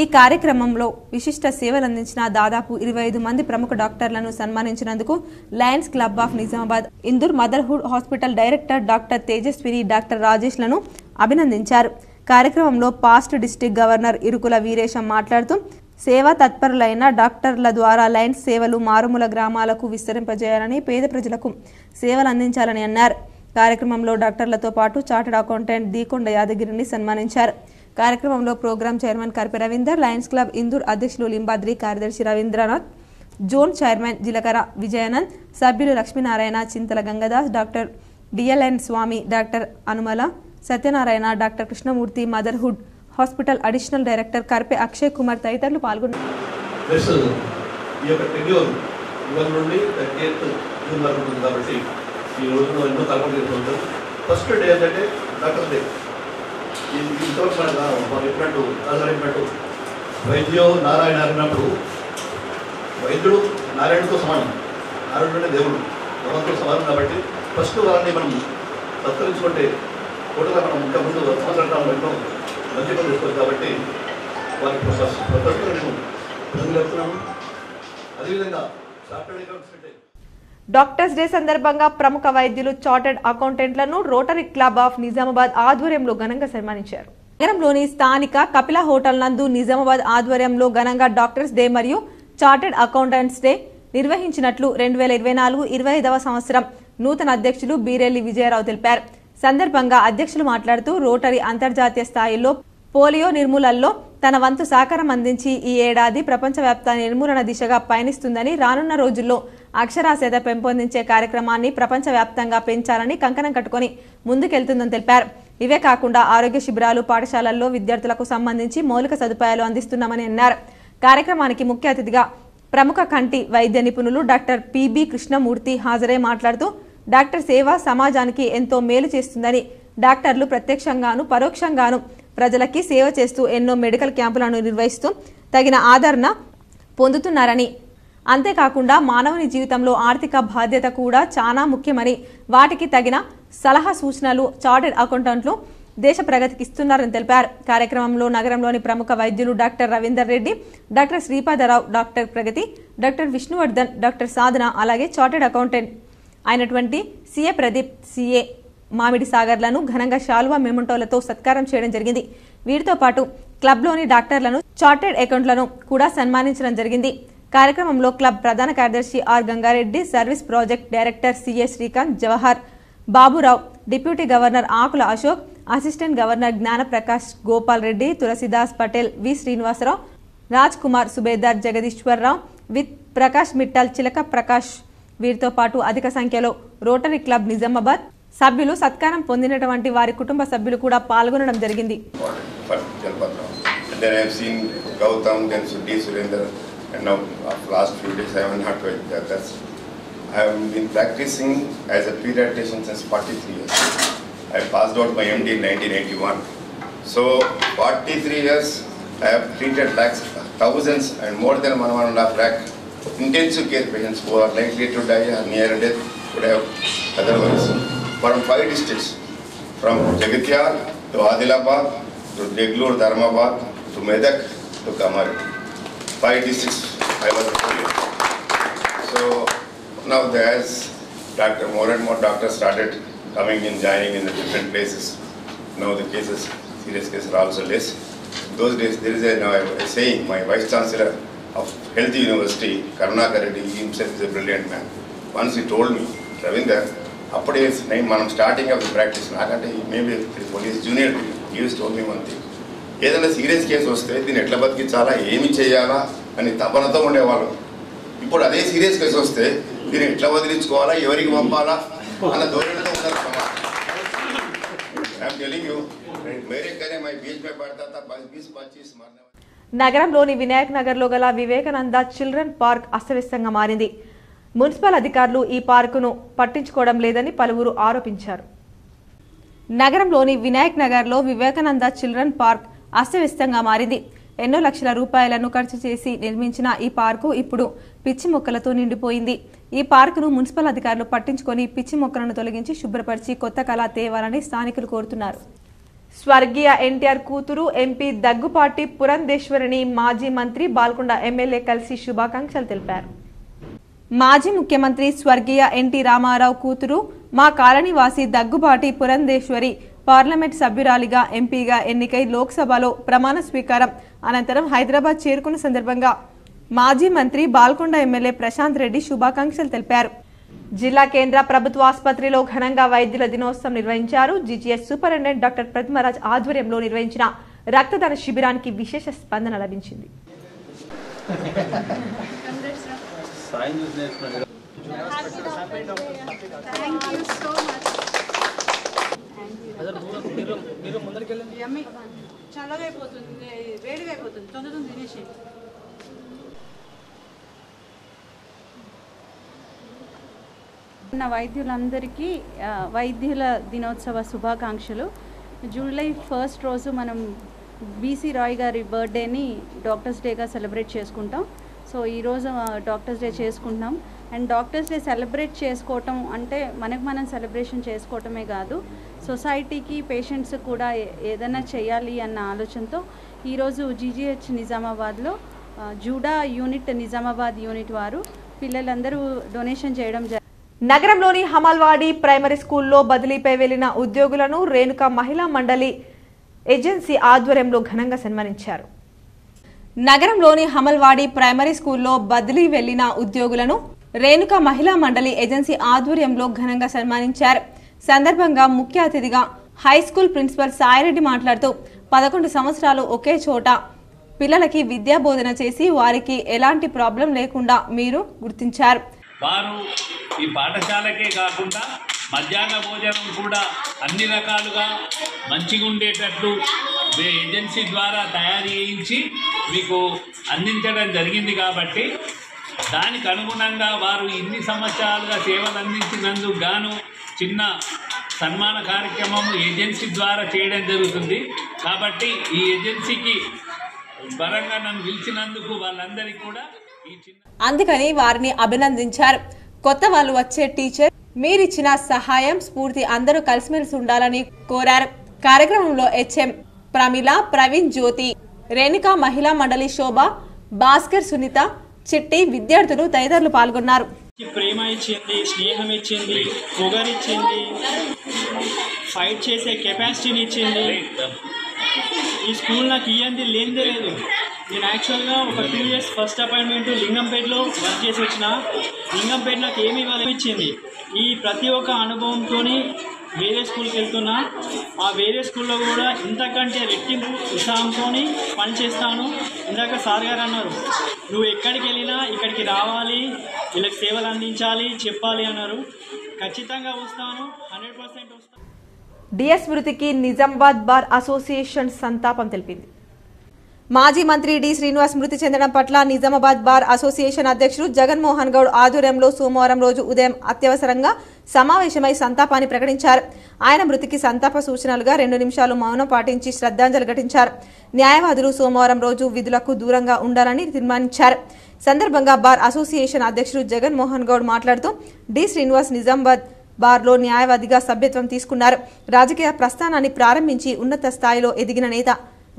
[SPEAKER 1] ఈ కార్యక్రమంలో విశిష్ట సేవలు అందించిన దాదాపు 25 మంది ప్రముఖ డాక్టర్లను సన్మానించినందుకు Lions club of Nizamabad Indur motherhood hospital director doctor Tejaswini, doctor రాజేష్లను అభినందించారు. కార్యక్రమంలో past district governor Irukula Veeresham మాట్లాడుతూ సేవా తత్పరులైన డాక్టర్ల ద్వారా లయన్స్ సేవలు మారుమూల గ్రామాలకు విస్తరింపజేయాలని, పేద ప్రజలకు సేవలు అందించాలని అన్నారు. కార్యక్రమంలో డాక్టర్లతో పాటు చార్టర్డ్ అకౌంటెంట్ దీకొండ యాదగిరిని సన్మానించారు. కార్యక్రమంలో programme chairman Karpi Ravinder, lions club Indur అధ్యక్షులు లింబాద్రి, కార్యదర్శి రవీంద్రనాథ్, జోన్ చైర్మన్ జిలకర విజయానంద్, సభ్యులు Lakshminarayana, Chintala Gangadas, doctor DLN Swamy, doctor Anumala Satyanarayana, doctor Krishnamurthy, motherhood hospital additional director Karpe Akshay Kumar తదితరులు పాల్గొన్నారు.
[SPEAKER 2] ఇంతవరకు మనం చెప్పినట్టు వైద్యో నారాయణ అన్నప్పుడు వైద్యుడు నారాయణతో సమానం, నారాయణుడే దేవుడు, భగవంతుడు సమానం. కాబట్టి ఫస్ట్ వాళ్ళని మనం సత్కరించుకుంటే టోటల్గా మనం ఇంకా ముందు సంవత్సరాలు ఎన్నో మంచి పనులు చేసుకోవచ్చు. కాబట్టి వారికి ప్రస్తుతం నేను ప్రజలు చెప్తున్నాను. అదేవిధంగా చార్టర్డ్ అకౌంటెంట్స్ అంటే
[SPEAKER 1] డాక్టర్స్ డే సందర్భంగా ప్రముఖ వైద్యులు, చార్టర్డ్ అకౌంటెంట్లను రోటరీ క్లబ్ ఆఫ్ నిజామాబాద్ ఆధ్వర్యంలో ఘనంగా సన్మానించారు. నగరంలోని స్థానిక కపిల హోటల్ నందు నిజామాబాద్ ఆధ్వర్యంలో ఘనంగా డాక్టర్స్ డే మరియు చార్టర్డ్ అకౌంటెంట్స్ డే నిర్వహించినట్లు 2024-25వ సంవత్సరం నూతన అధ్యక్షులు బీరెల్లి విజయరావు తెలిపారు. సందర్భంగా అధ్యక్షులు మాట్లాడుతూ రోటరీ అంతర్జాతీయ స్థాయిలో పోలియో నిర్మూలనలో తన వంతు సహకారం అందించి ఈ ఏడాది ప్రపంచవ్యాప్త నిర్మూలన దిశగా పయనిస్తుందని, రానున్న రోజుల్లో అక్షరాస్యత పెంపొందించే కార్యక్రమాన్ని ప్రపంచవ్యాప్తంగా పెంచాలని కంకణం కట్టుకుని ముందుకెళ్తుందని తెలిపారు. ఇవే కాకుండా ఆరోగ్య శిబిరాలు, పాఠశాలల్లో విద్యార్థులకు సంబంధించి మౌలిక సదుపాయాలు అందిస్తున్నామని అన్నారు. కార్యక్రమానికి ముఖ్య అతిథిగా ప్రముఖ కంటి వైద్య నిపుణులు డాక్టర్ పిబి కృష్ణమూర్తి హాజరై మాట్లాడుతూ డాక్టర్ సేవ సమాజానికి ఎంతో మేలు చేస్తుందని, డాక్టర్లు ప్రత్యక్షంగాను పరోక్షంగాను ప్రజలకి సేవ చేస్తూ ఎన్నో మెడికల్ క్యాంపులను నిర్వహిస్తూ తగిన ఆదరణ పొందుతున్నారని, అంతేకాకుండా మానవుని జీవితంలో ఆర్థిక బాధ్యత కూడా చాలా ముఖ్యమని, వాటికి తగిన సలహా సూచనలు చార్టెడ్ అకౌంటెంట్లు దేశ ప్రగతికి ఇస్తున్నారని తెలిపారు. కార్యక్రమంలో నగరంలోని ప్రముఖ వైద్యులు doctor Ravinder Reddy, doctor Sripadarao, doctor Pragathi, doctor Vishnuvardhan, doctor Sadhana, అలాగే చార్టెడ్ అకౌంటెంట్ అయినటువంటి సిఏ ప్రదీప్, సిఏ మామిడి సాగర్లను ఘనంగా శాలువా మెమంటోలతో సత్కారం చేయడం జరిగింది. వీరితో పాటు క్లబ్లోని డాక్టర్లను, చార్టెడ్ అకౌంట్లను కూడా సన్మానించడం జరిగింది. కార్యక్రమంలో క్లబ్ ప్రధాన కార్యదర్శి R Gangareddy, service project director CA Srikanth, Jawahar Baburao, deputy governor Akula Ashok, assistant governor Gnanaprakash Gopal Reddy, Tulasidas Patel, V Srinivasarao, Raj Kumar, Subedar Jagadeeswararao, with Prakash Mittal, Chilaka Prakash, వీరితో పాటు అధిక సంఖ్యలో రోటరీ క్లబ్ నిజామాబాద్ సభ్యులు, సత్కారం పొందినటువంటి వారి కుటుంబ సభ్యులు కూడా పాల్గొనడం జరిగింది.
[SPEAKER 9] I have been practicing as a pediatrician since 43 years. I passed out my MD in 1981. So 43 years I have treated lakhs, thousands and more than 1.5 lakh intensive care patients who are likely to die or near death would have otherwise. From 5 districts, from Jagatyal to Adilabad to Deglur, Dharmabad to Medak to Kamari. 5 districts I was treating. So now as more and more doctors started coming in, joining in the different places. Now the cases, serious cases are also less. Those days there is a saying, my Vice Chancellor of Health University, Karunakar Reddy, he himself is a brilliant man. Once he told me, Ravinder, appude manam starting of the practice, nakante maybe police junior, he used told me one thing. ఏదైనా serious case వస్తే దీన్ని ఎట్లా బతికించాలా, ఏమి చేయాలా అని తపనతో ఉండేవాళ్ళు. ఇప్పుడు అదే సీరియస్ కేసు వస్తే దీన్ని ఎట్లా వదిలించుకోవాలా, ఎవరికి పంపాలా అన్న ధోరణితో ఉన్నారు సమాజం. I'm telling you, Mere Kare my beach మే పడతా తా 20-25 మరనే.
[SPEAKER 1] నగరంలోని వినాయక్ నగర్లో గల వివేకానంద చిల్డ్రన్ పార్క్ అస్తవ్యస్తంగా మారింది. మున్సిపల్ అధికారులు ఈ పార్కును పట్టించుకోవడం లేదని పలువురు ఆరోపించారు. నగరంలోని వినాయక్ నగర్లో వివేకానంద చిల్డ్రన్ పార్క్ అస్తవ్యస్తంగా మారింది. ఎన్నో లక్షల రూపాయలను ఖర్చు చేసి నిర్మించిన ఈ పార్కు ఇప్పుడు పిచ్చి మొక్కలతో నిండిపోయింది. ఈ పార్కును మున్సిపల్ అధికారులు పట్టించుకొని పిచ్చి మొక్కలను తొలగించి శుభ్రపరిచి కొత్త కళ తేవాలని స్థానికులు కోరుతున్నారు. స్వర్గీయ ఎన్టీఆర్ కూతురు ఎంపీ దగ్గుపాటి పురంధేశ్వరిని మాజీ మంత్రి బాల్కొండ ఎమ్మెల్యే కలిసి శుభాకాంక్షలు తెలిపారు. మాజీ ముఖ్యమంత్రి స్వర్గీయ ఎన్టీ రామారావు కూతురు మా కాలనీవాసి దగ్గుపాటి పురంధేశ్వరి పార్లమెంట్ సభ్యురాలిగా ఎంపీగా ఎన్నికై లోక్సభలో ప్రమాణ స్వీకారం అనంతరం హైదరాబాద్ చేరుకున్న సందర్భంగా మాజీ మంత్రి బాల్కొండ ఎమ్మెల్యే ప్రశాంత్ రెడ్డి శుభాకాంక్షలు తెలిపారు. జిల్లా కేంద్ర ప్రభుత్వ ఆసుపత్రిలో ఘనంగా వైద్యుల దినోత్సవం నిర్వహించారు. జీజీఎస్ సూపరింటెండెంట్ డాక్టర్ ప్రతిమరాజ్ ఆధ్వర్యంలో నిర్వహించిన రక్తదాన శిబిరానికి విశేష స్పందన లభించింది.
[SPEAKER 10] వైద్యులందరికీ వైద్యుల దినోత్సవ శుభాకాంక్షలు. జూలై 1 రోజు మనం బీసీ రాయ్ గారి బర్త్డేని డాక్టర్స్ డేగా సెలబ్రేట్ చేసుకుంటాం. సో ఈరోజు డాక్టర్స్ డే చేసుకుంటున్నాం. అండ్ డాక్టర్స్ డే సెలబ్రేట్ చేసుకోవటం అంటే మనం సెలబ్రేషన్ చేసుకోవటమే కాదు, సొసైటీకి పేషెంట్స్ కూడా ఏదైనా చేయాలి అన్న ఆలోచనతో ఈరోజు జీజీహెచ్ నిజామాబాద్లో జూడా యూనిట్ నిజామాబాద్ యూనిట్ వారు పిల్లలందరూ డొనేషన్ చేయడం జరిగింది.
[SPEAKER 1] నగరంలోని హమల్వాడి ప్రైమరీ స్కూల్లో బదిలీపై వెళ్లిన ఉద్యోగులను రేణుకా మహిళా మండలి ఏజెన్సీ ఆధ్వర్యంలో ఘనంగా సన్మానించారు. నగరంలోని హమల్వాడి ప్రైమరీ స్కూల్లో బదిలీ వెళ్లిన ఉద్యోగులను రేణుకా మహిళా మండలి ఏజెన్సీ ఆధ్వర్యంలో ఘనంగా సన్మానించారు. సందర్భంగా ముఖ్య అతిథిగా హై స్కూల్ ప్రిన్సిపల్ సాయిరెడ్డి మాట్లాడుతూ 11 సంవత్సరాలు ఒకే చోట పిల్లలకి విద్యా బోధన చేసి వారికి ఎలాంటి ప్రాబ్లం లేకుండా మీరు గుర్తించారు.
[SPEAKER 11] వారు ఈ పాఠశాలకే కాకుండా మధ్యాహ్న భోజనం కూడా అన్ని రకాలుగా మంచిగా ఉండేటట్లు ఏజెన్సీ ద్వారా తయారు చేయించి మీకు అందించడం జరిగింది. కాబట్టి దానికి అనుగుణంగా వారు ఇన్ని సంవత్సరాలుగా సేవలు అందించినందుకు గాను చిన్న సన్మాన కార్యక్రమం ఏజెన్సీ ద్వారా చేయడం జరుగుతుంది. కాబట్టి ఈ ఏజెన్సీకి పరంగా నన్ను పిలిచినందుకు వాళ్ళందరికీ కూడా
[SPEAKER 1] అందుకని వారిని అభినందించారు. కొత్త వాళ్ళు వచ్చే టీచర్ మీరిచ్చిన సహాయం స్ఫూర్తి అందరూ కలిసిమెలిసి ఉండాలని కోరారు. కార్యక్రమంలో హెచ్ఎం ప్రమిళ, ప్రవీణ్, జ్యోతి, రేణుకా మహిళా మండలి శోభ, భాస్కర్, సునీత, చిట్టి, విద్యార్థులు తదితరులు పాల్గొన్నారు.
[SPEAKER 12] ప్రేమ ఇచ్చింది, స్నేహం ఇచ్చింది, పొగరిచ్చింది, ఫైట్ చేసే కెపాసిటీని ఇచ్చింది. ఈ స్కూల్ నాకు ఇవ్వండి లేనిదే లేదు. నేను యాక్చువల్గా ఒక 2 years ఫస్ట్ అపాయింట్మెంట్ లింగంపేటలో వర్క్ చేసి వచ్చిన. లింగంపేట నాకు ఏమి ఇచ్చింది. ఈ ప్రతి ఒక్క అనుభవంతో వేరే స్కూల్కి వెళ్తున్నా. ఆ వేరే స్కూల్లో కూడా ఇంతకంటే రెట్టింపు ఉత్సాహంతో పనిచేస్తాను. ఇందాక సార్ గారు అన్నారు, నువ్వు ఎక్కడికి వెళ్ళినా ఇక్కడికి రావాలి, వీళ్ళకి సేవలు అందించాలి, చెప్పాలి అన్నారు. ఖచ్చితంగా వస్తాను, 100% వస్తాను.
[SPEAKER 1] డిఎస్ మృతికి నిజామాబాద్ బార్ అసోసియేషన్ సంతాపం తెలిపింది. మాజీ మంత్రి డి శ్రీనివాస్ మృతి చెందడం పట్ల నిజామాబాద్ బార్ అసోసియేషన్ అధ్యక్షుడు జగన్మోహన్ గౌడ్ ఆధ్వర్యంలో సోమవారం రోజు ఉదయం అత్యవసరంగా సమావేశమై సంతాపాన్ని ప్రకటించారు. ఆయన మృతికి సంతాప సూచనలుగా 2 నిమిషాలు మౌనం పాటించి శ్రద్ధాంజలి ఘటించారు. న్యాయవాదులు సోమవారం రోజు విధులకు దూరంగా ఉండాలని తీర్మానించారు. సందర్భంగా బార్ అసోసియేషన్ అధ్యక్షుడు జగన్మోహన్ గౌడ్ మాట్లాడుతూ డి శ్రీనివాస్ నిజామాబాద్ బార్లో న్యాయవాదిగా సభ్యత్వం తీసుకున్నారు. రాజకీయ ప్రస్థానాన్ని ప్రారంభించి ఉన్నత స్థాయిలో ఎదిగిన నేత.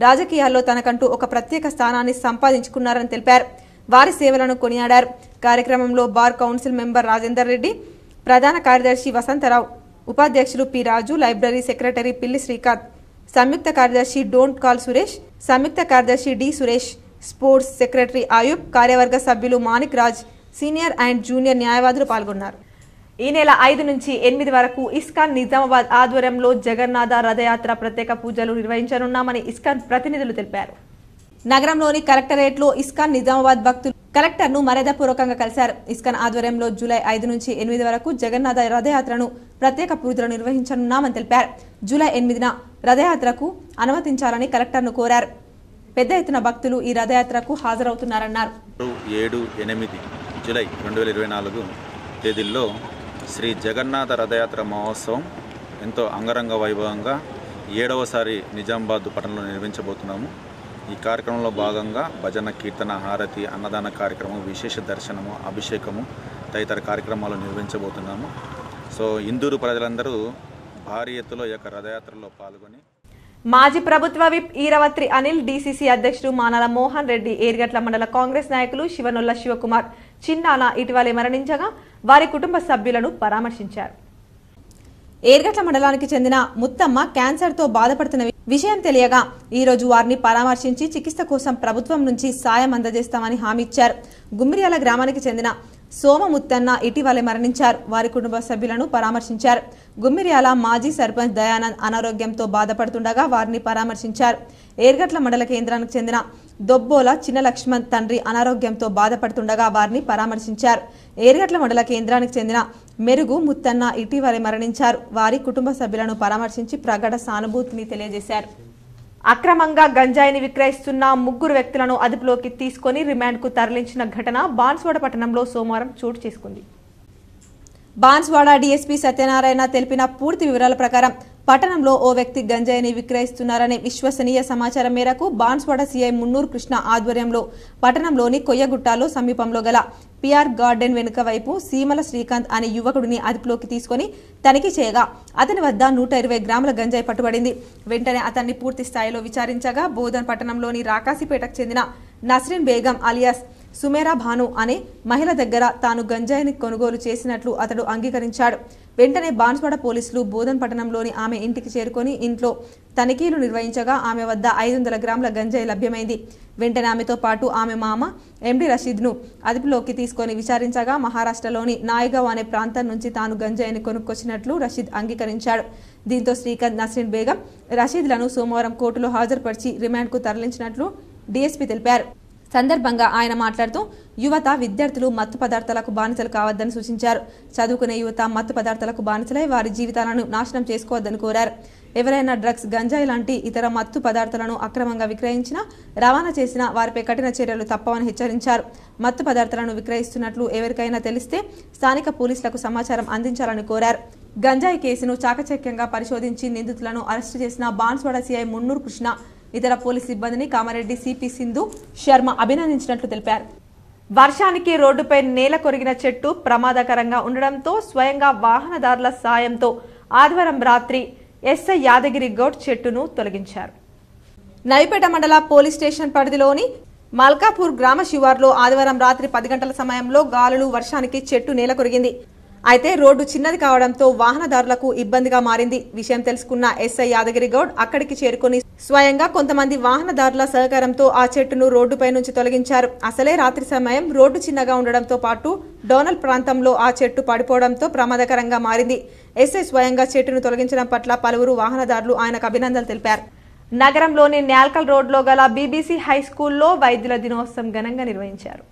[SPEAKER 1] రాజకీయాల్లో తనకంటూ ఒక ప్రత్యేక స్థానాన్ని సంపాదించుకున్నారని తెలిపారు. వారి సేవలను కొనియాడారు. కార్యక్రమంలో bar council member Rajender Reddy, ప్రధాన కార్యదర్శి వసంతరావు, ఉపాధ్యక్షులు పి రాజు, లైబ్రరీ సెక్రటరీ పిల్లి శ్రీకాంత్, సంయుక్త కార్యదర్శి డోంట్ కాల్ సురేష్, సంయుక్త కార్యదర్శి D Suresh, sports secretary Ayub, కార్యవర్గ సభ్యులు Manik Raj, senior and junior న్యాయవాదులు పాల్గొన్నారు. ఈ నెల 5 నుంచి 8 వరకు ఇస్కాన్ నిజామాబాద్ ఆధ్వర్యంలో జగన్నాథ రథయాత్ర ప్రత్యేక పూజలు నిర్వహించనున్నామని ఇస్కాన్ ప్రతినిధులు తెలిపారు. నగరంలోని కలెక్టరేట్లో ఇస్కాన్ నిజామాబాద్ భక్తులు కలెక్టర్ను మర్యాదపూర్వకంగా కలిశారు. ఇస్కాన్ ఆధ్వర్యంలో జూలై 5 నుంచి 8 వరకు జగన్నాథ రథయాత్రను ప్రత్యేక పూజలు నిర్వహించనున్నామని తెలిపారు. జూలై 8న రథయాత్రకు అనుమతించాలని కలెక్టర్ను కోరారు. పెద్ద ఎత్తున భక్తులు ఈ రథయాత్రకు హాజరవుతున్నారన్నారు.
[SPEAKER 13] 7, 8 జూలై 2024 తేదీల్లో శ్రీ జగన్నాథ రథయాత్ర మహోత్సవం ఎంతో అంగరంగ వైభవంగా 7వసారి నిజామాబాద్ పట్టణంలో నిర్వహించబోతున్నాము. ఈ కార్యక్రమంలో భాగంగా భజన, కీర్తన, హారతి, అన్నదాన కార్యక్రమం, విశేష దర్శనము, అభిషేకము తదితర కార్యక్రమాలు నిర్వహించబోతున్నాము. సో ఇందూరు ప్రజలందరూ భారీ ఎత్తులో ఈ యొక్క రథయాత్రలో పాల్గొని
[SPEAKER 1] మాజీ ప్రభుత్వ విప్ ఈరవత్రి అనిల్, డీసీసీ అధ్యక్షుడు మానాల మోహన్ రెడ్డి, ఏర్గట్ల మండల కాంగ్రెస్ నాయకులు శివనొల్ల శివకుమార్ చిన్నాన ఇటీవలే మరణించగా వారి కుటుంబ సభ్యులను పరామర్శించారు. ఏర్గట్ల మండలానికి చెందిన ముత్తమ్మ క్యాన్సర్తో బాధపడుతున్న విషయం తెలియగా ఈ రోజు వారిని పరామర్శించి చికిత్స కోసం ప్రభుత్వం నుంచి సాయం అందజేస్తామని హామీ ఇచ్చారు. గుమ్మిర్యాల గ్రామానికి చెందిన సోమముత్తన్న ఇటీవలే మరణించారు. వారి కుటుంబ సభ్యులను పరామర్శించారు. గుమ్మిర్యాల మాజీ సర్పంచ్ దయానంద్ అనారోగ్యంతో బాధపడుతుండగా వారిని పరామర్శించారు. ఏర్గట్ల మండల కేంద్రానికి చెందిన దొబ్బోల చిన్న లక్ష్మణ్ తండ్రి అనారోగ్యంతో బాధపడుతుండగా వారిని పరామర్శించారు. ఏర్గట్ల మండల కేంద్రానికి చెందిన మెరుగు ముత్తన్న ఇటీవలే మరణించారు. వారి కుటుంబ సభ్యులను పరామర్శించి ప్రగాఢ సానుభూతిని తెలియజేశారు. అక్రమంగా గంజాయిని విక్రయిస్తున్న 3 వ్యక్తులను అదుపులోకి తీసుకుని రిమాండ్కు తరలించిన ఘటన బాన్స్వాడ పట్టణంలో సోమవారం చోటు చేసుకుంది. బాన్స్వాడ డీఎస్పీ సత్యనారాయణ తెలిపిన పూర్తి వివరాల ప్రకారం పట్టణంలో ఓ వ్యక్తి గంజాయిని విక్రయిస్తున్నారనే విశ్వసనీయ సమాచారం మేరకు బాన్స్వాడ సీఐ మున్నూరు కృష్ణ ఆధ్వర్యంలో పట్టణంలోని కొయ్యగుట్టాలో సమీపంలో గల పిఆర్ గార్డెన్ వెనుక వైపు సీమల శ్రీకాంత్ అనే యువకుడిని అదుపులోకి తీసుకుని తనిఖీ చేయగా అతని వద్ద 120 గ్రాముల గంజాయి పట్టుబడింది. వెంటనే అతన్ని పూర్తి స్థాయిలో విచారించగా బోధన్ పట్టణంలోని రాకాసిపేటకు చెందిన నస్రీన్ బేగం అలియాస్ సుమేరా భాను అనే మహిళ దగ్గర తాను గంజాయిని కొనుగోలు చేసినట్లు అతడు అంగీకరించాడు. వెంటనే బాన్స్వాడ పోలీసులు బోధన్ పట్టణంలోని ఆమె ఇంటికి చేరుకొని ఇంట్లో తనిఖీలు నిర్వహించగా ఆమె వద్ద 500 గ్రాముల గంజాయి లభ్యమైంది. వెంటనే ఆమెతో పాటు ఆమె మామ ఎండి రషీద్ను అదుపులోకి తీసుకొని విచారించగా మహారాష్ట్రలోని నాయగావ్ అనే ప్రాంతం నుంచి తాను గంజాయిని కొనుక్కొచ్చినట్లు రషీద్ అంగీకరించాడు. దీంతో శ్రీకాంత్, నస్రీన్ బేగం, రషీద్లను సోమవారం కోర్టులో హాజరుపరిచి రిమాండ్కు తరలించినట్లు డీఎస్పీ తెలిపారు. సందర్భంగా ఆయన మాట్లాడుతూ యువత, విద్యార్థులు మత్తు పదార్థాలకు బానిసలు కావద్దని సూచించారు. చదువుకునే యువత మత్తు పదార్థాలకు బానిసలై వారి జీవితాలను నాశనం చేసుకోవద్దని కోరారు. ఎవరైనా డ్రగ్స్, గంజాయి లాంటి ఇతర మత్తు పదార్థాలను అక్రమంగా విక్రయించినా, రవాణా చేసినా వారిపై కఠిన చర్యలు తప్పవని హెచ్చరించారు. మత్తు పదార్థాలను విక్రయిస్తున్నట్లు ఎవరికైనా తెలిస్తే స్థానిక పోలీసులకు సమాచారం అందించాలని కోరారు. గంజాయి కేసును చాకచక్యంగా పరిశోధించి నిందితులను అరెస్టు చేసిన బాన్స్వాడ సీఐ మున్నూరు కృష్ణ, ఇతర పోలీసు సిబ్బందిని కామారెడ్డి సిపి సింధు శర్మ అభినందించినట్లు తెలిపారు. వర్షానికి రోడ్డుపై నేల కొరిగిన చెట్టు ప్రమాదకరంగా ఉండడంతో స్వయంగా వాహనదారుల సాయంతో ఆదివారం రాత్రి ఎస్ఐ యాదగిరి గౌడ్ చెట్టును తొలగించారు. నవిపేట మండల పోలీస్ స్టేషన్ పరిధిలోని మల్కాపూర్ గ్రామ శివార్లో ఆదివారం రాత్రి 10 గంటల సమయంలో గాలులు వర్షానికి చెట్టు నేల కొరిగింది. అయితే రోడ్డు చిన్నది కావడంతో వాహనదారులకు ఇబ్బందిగా మారింది. విషయం తెలుసుకున్న ఎస్ఐ యాదగిరి గౌడ్ అక్కడికి చేరుకుని స్వయంగా కొంతమంది వాహనదారుల సహకారంతో ఆ చెట్టును రోడ్డుపై నుంచి తొలగించారు. అసలే రాత్రి సమయం రోడ్డు చిన్నగా ఉండడంతో పాటు డోనల్ ప్రాంతంలో ఆ చెట్టు పడిపోవడంతో ప్రమాదకరంగా మారింది. ఎస్ఐ స్వయంగా చెట్టును తొలగించడం పట్ల పలువురు వాహనదారులు ఆయనకు అభినందనలు తెలిపారు. నగరంలోని న్యాల్కల్ రోడ్లో గల బీబీసీ హై స్కూల్లో వైద్యుల దినోత్సవం ఘనంగా నిర్వహించారు.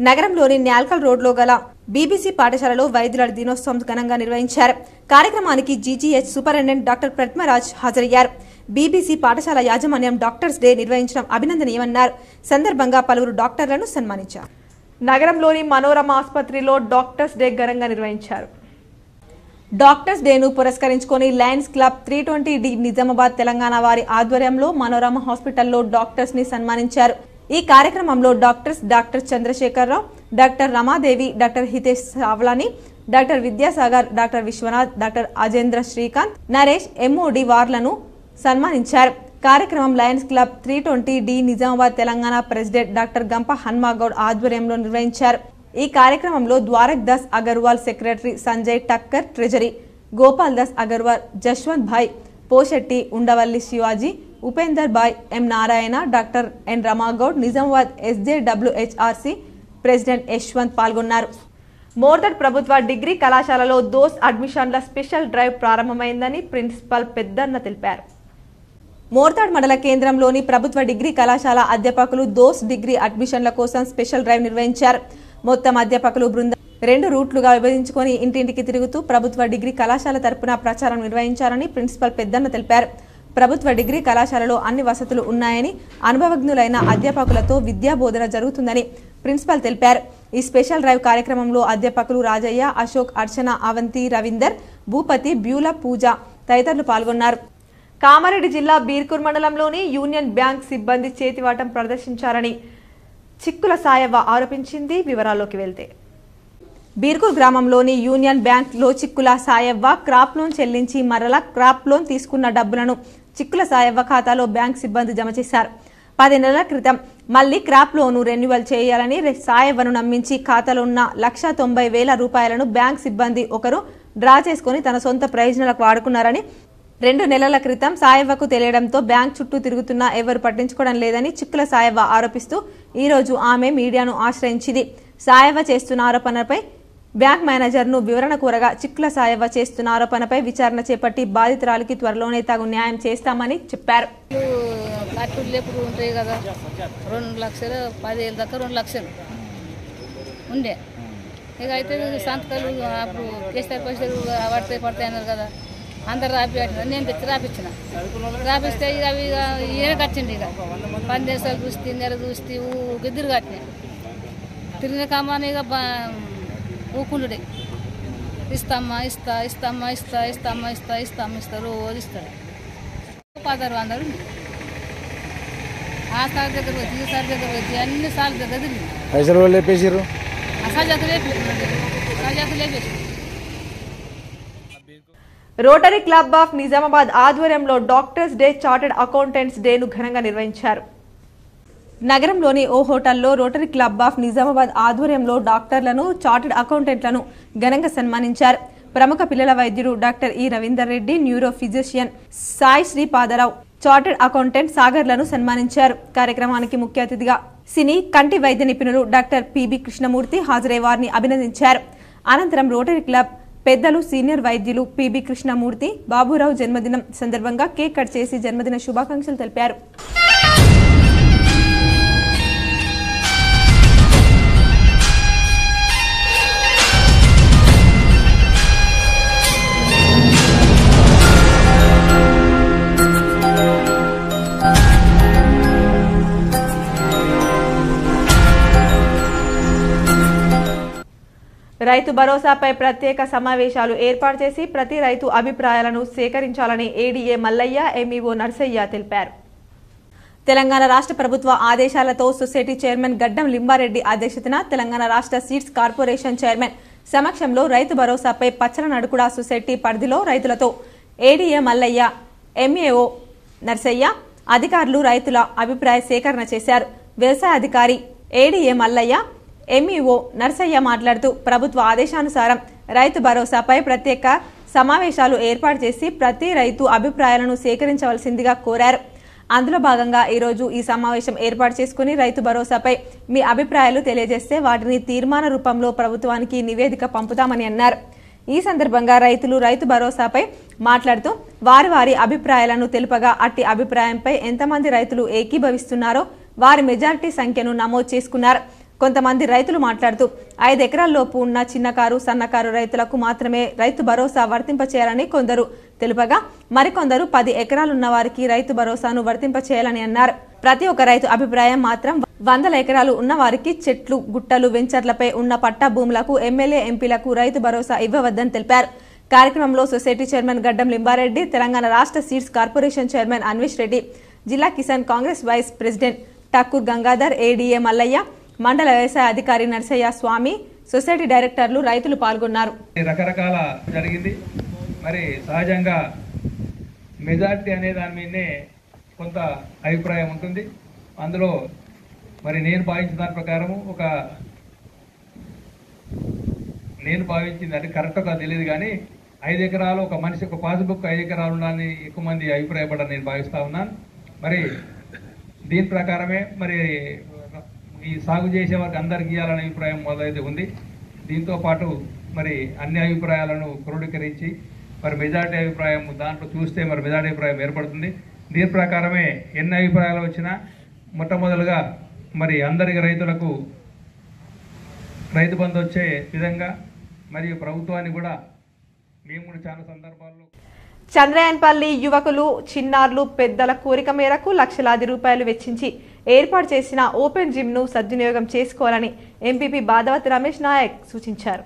[SPEAKER 1] నగరంలోని న్యాల్కల్ రోడ్లో గల బీబీసీ పాఠశాలలో వైద్యుల దినోత్సవం ఘనంగా నిర్వహించారు. కార్యక్రమానికి జీజీహెచ్ సూపరింటెండెంట్ డాక్టర్ ప్రతిమరాజ్ హాజరయ్యారు. బీబీసీ పాఠశాల యాజమాన్యం డాక్టర్స్ డే నిర్వహించడం అభినందనీయమన్నారు. సందర్భంగా పలువురు డాక్టర్లను సన్మానించారు. నగరంలోని మనోరమ ఆసుపత్రిలో డాక్టర్స్ డే ఘనంగా నిర్వహించారు. డాక్టర్స్ డేను పురస్కరించుకొని Lions club 320D Nizamabad Telangana వారి ఆధ్వర్యంలో మనోరమ హాస్పిటల్లో డాక్టర్స్ ని సన్మానించారు. ఈ కార్యక్రమంలో doctors doctor Chandrasekhararao, doctor Ramadevi, doctor Hitesh Savlani, doctor Vidyasagar, doctor Viswanath, doctor Ajendra Srikanth, Naresh, MOD వార్లను సన్మానించారు. కార్యక్రమం lions club 320D Nizamabad Telangana president doctor Gampa Hanmagoud ఆధ్వర్యంలో నిర్వహించారు. ఈ కార్యక్రమంలో Dwarak Das Agarwal secretary, Sanjay Takkar treasury, Gopal Das Agarwal, Jashwant Bhai, Poshetti, Undavalli Shivaji, Upender Bhai, M Narayana, doctor N Ramagoud, Nizamabad SJWHRC president Yashwant పాల్గొన్నారు. మోర్దడ్ ప్రభుత్వ డిగ్రీ కళాశాలలో దోస్ అడ్మిషన్ల స్పెషల్ డ్రైవ్ ప్రారంభమైందని ప్రిన్సిపల్ పెద్దన్న తెలిపారు. మోర్తాడ్ మండల కేంద్రంలోని ప్రభుత్వ డిగ్రీ కళాశాల అధ్యాపకులు దోస్ డిగ్రీ అడ్మిషన్ల కోసం స్పెషల్ డ్రైవ్ నిర్వహించారు. మొత్తం అధ్యాపకులు బృందం 2 రూట్లుగా విభజించుకొని ఇంటింటికి తిరుగుతూ ప్రభుత్వ డిగ్రీ కళాశాల తరపున ప్రచారం నిర్వహించారని ప్రిన్సిపల్ పెద్దన్న తెలిపారు. ప్రభుత్వ డిగ్రీ కళాశాలలో అన్ని వసతులు ఉన్నాయని, అనుభవజ్ఞులైన అధ్యాపకులతో విద్యా బోధన జరుగుతుందని ప్రిన్సిపల్ తెలిపారు. ఈ స్పెషల్ డ్రైవ్ కార్యక్రమంలో అధ్యాపకులు రాజయ్య, అశోక్, అర్చన, అవంతి, రవీందర్, భూపతి, బ్యూల, పూజ తదితరులు పాల్గొన్నారు. కామారెడ్డి జిల్లా బీర్కూర్ మండలంలోని యూనియన్ బ్యాంక్ సిబ్బంది చేతివాటం ప్రదర్శించారని చిక్కుల సాయవ్వ ఆరోపించింది. వివరాల్లోకి వెళ్తే బీర్కూర్ గ్రామంలోని యూనియన్ బ్యాంక్ లో చిక్కుల సాయవ్వ క్రాప్ లోన్ చెల్లించి మరలా క్రాప్ లోన్ తీసుకున్న డబ్బులను చిక్కుల సాయవ్వ ఖాతాలో బ్యాంక్ సిబ్బంది జమ చేశారు. 10 నెలల క్రితం మళ్లీ క్రాప్ లోను రెన్యువల్ చేయాలని సాయవ్వను నమ్మించి ఖాతాలో ఉన్న 1,90,000 రూపాయలను బ్యాంక్ సిబ్బంది ఒకరు డ్రా చేసుకుని తన సొంత ప్రయోజనాలకు వాడుకున్నారని, 2 నెలల క్రితం సాయవ్వకు తెలియడంతో బ్యాంక్ చుట్టూ తిరుగుతున్నా ఎవరు పట్టించుకోవడం లేదని చిక్కుల సాయవ్వ ఆరోపిస్తూ ఈ రోజు ఆమె మీడియాను ఆశ్రయించింది. సాయవ్వ చేస్తున్న ఆరోపణపై బ్యాంక్ మేనేజర్ను వివరణ కోరగా చిక్కుల సాయవ్వ చేస్తున్న ఆరోపణపై విచారణ చేపట్టి బాధితురాలికి త్వరలోనే తగు న్యాయం చేస్తామని చెప్పారు.
[SPEAKER 14] లేపుడు ఉంటాయి కదా, 2 లక్షలు 10,000 దాకా 2 లక్షలు ఉండే. ఇక అయితే సంతకాలు అప్పుడు కేసీఆర్ పైసలు పడతాయి అన్నారు కదా, అందరు రాపిట్టిన, నేను తెచ్చి రాపిస్తే ఇక అవి ఈయన కట్టిండి. ఇక 10 దేశాలు చూస్తే, నెల చూస్తే గిద్దరు కట్టినాయి. తిరిగిన కమ్మని ఇక ఊకుండు ఇస్తామ్మా ఇస్తారు రోజు ఇస్తాడు. 1,600 ఆ సార్ దగ్గర వచ్చి ఈ సార్ దగ్గర వచ్చి అన్ని సార్లు దగ్గర తిరిగి
[SPEAKER 15] పైసలు లేపేసారు.
[SPEAKER 1] రోటరీ క్లబ్ ఆఫ్ నిజామాబాద్ ఆధ్వర్యంలో డాక్టర్స్ డే, చార్టెడ్ అకౌంటెంట్స్ డేను ఘనంగా నిర్వహించారు. నగరంలోని ఓ హోటల్లో రోటరీ క్లబ్ ఆఫ్ నిజామాబాద్ ఆధ్వర్యంలో డాక్టర్లను, చార్టెడ్ అకౌంటెంట్లను ఘనంగా సన్మానించారు. ప్రముఖ పిల్లల వైద్యుడు doctor E Ravinder Reddy, neuro physician Sai Sripadarao, chartered accountant సాగర్లను సన్మానించారు. కార్యక్రమానికి ముఖ్య అతిథిగా సినీ, కంటి వైద్య నిపుణులు డాక్టర్ పిబి కృష్ణమూర్తి హాజరై వారిని అభినందించారు. అనంతరం రోటరీ క్లబ్ పెద్దలు, సీనియర్ వైద్యులు పిబి కృష్ణమూర్తి, బాబురావు జన్మదినం సందర్భంగా కేక్ కట్ చేసి జన్మదిన శుభాకాంక్షలు తెలిపారు. రైతు భరోసాపై ప్రత్యేక సమావేశాలు ఏర్పాటు చేసి ప్రతి రైతు అభిప్రాయాలను సేకరించాలని ఏడీఏ మల్లయ్య, ఎంఈఓ నర్సయ్య తెలిపారు. తెలంగాణ రాష్ట్ర ప్రభుత్వ ఆదేశాలతో సొసైటీ చైర్మన్ గడ్డం లింబారెడ్డి అధ్యక్షతన తెలంగాణ రాష్ట్ర సీడ్స్ కార్పొరేషన్ చైర్మన్ సమక్షంలో రైతు భరోసాపై పచ్చల నడుకుడ సొసైటీ పరిధిలో రైతులతో ఏడీఏ మల్లయ్య, ఎంఈఓ నర్సయ్య అధికారులు రైతుల అభిప్రాయ సేకరణ చేశారు. వ్యవసాయ అధికారి ఏడీఏ మల్లయ్య, ఎంఈఓ నర్సయ్య మాట్లాడుతూ ప్రభుత్వ ఆదేశానుసారం రైతు భరోసాపై ప్రత్యేక సమావేశాలు ఏర్పాటు చేసి ప్రతి రైతు అభిప్రాయాలను సేకరించవలసిందిగా కోరారు. అందులో భాగంగా ఈరోజు ఈ సమావేశం ఏర్పాటు చేసుకుని రైతు భరోసాపై మీ అభిప్రాయాలు తెలియజేస్తే వాటిని తీర్మాన రూపంలో ప్రభుత్వానికి నివేదిక పంపుతామని అన్నారు. ఈ సందర్భంగా రైతులు రైతు భరోసాపై మాట్లాడుతూ వారి అభిప్రాయాలను తెలుపగా అట్టి అభిప్రాయంపై ఎంతమంది రైతులు ఏకీభవిస్తున్నారో వారి మెజారిటీ సంఖ్యను నమోదు చేసుకున్నారు. కొంతమంది రైతులు మాట్లాడుతూ 5 ఎకరాల్లోపు ఉన్న చిన్నకారు సన్నకారు రైతులకు మాత్రమే రైతు భరోసా వర్తింపచేయాలని కొందరు తెలుపగా మరికొందరు 10 ఎకరాలున్న వారికి రైతు భరోసాను వర్తింపచేయాలని అన్నారు. ప్రతి ఒక్క రైతు అభిప్రాయం మాత్రం 100 ఎకరాలు ఉన్న వారికి చెట్లు గుట్టలు వెంచర్లపై ఉన్న పట్టా భూములకు ఎమ్మెల్యే ఎంపీలకు రైతు భరోసా ఇవ్వవద్దని తెలిపారు. కార్యక్రమంలో సొసైటీ చైర్మన్ గడ్డం లింబారెడ్డి, తెలంగాణ రాష్ట్ర seeds corporation chairman Anvesh Reddy, జిల్లా Kisan Congress vice president Thakur Gangadhar, ADA Mallaiah, మండల వ్యవసాయ అధికారి నర్సయ్య స్వామి, సొసైటీ డైరెక్టర్లు, రైతులు పాల్గొన్నారు.
[SPEAKER 15] రకరకాల జరిగింది. మరి సహజంగా మెజార్టీ అనే దాని మీదనే కొంత అభిప్రాయం ఉంటుంది. అందులో మరి నేను భావించిన దాని ప్రకారము నేను భావించింది అంటే కరెక్ట్గా తెలియదు కానీ 5 ఎకరాలు ఒక మనిషి ఒక పాస్బుక్ 5 ఎకరాలు ఉండాలని ఎక్కువ మంది అభిప్రాయపడాలని నేను భావిస్తూ ఉన్నాను. మరి దీని ప్రకారమే మరి ఈ సాగు చేసే వారికి అందరికి ఇవ్వాలనే అభిప్రాయం మొదలైతే ఉంది. దీంతో పాటు మరి అన్ని అభిప్రాయాలను క్రోడీకరించి మరి మెజార్టీ అభిప్రాయం దాంట్లో చూస్తే మరి మెజార్టీ అభిప్రాయం ఏర్పడుతుంది. దీని ప్రకారమే ఎన్ని అభిప్రాయాలు వచ్చినా మొట్టమొదలుగా మరి అందరికి రైతులకు రైతు బంధు వచ్చే విధంగా మరియు ప్రభుత్వాన్ని కూడా మేము కూడా చాలా సందర్భాల్లో
[SPEAKER 1] చంద్రయాన్పల్లి యువకులు, చిన్నారులు, పెద్దల కోరిక మేరకు లక్షలాది రూపాయలు వెచ్చించి ఏర్పాటు చేసిన ఓపెన్ జిమ్ ను సద్వినియోగం చేసుకోవాలని ఎంపీపీ బాదవతి రమేష్ నాయక్ సూచించారు.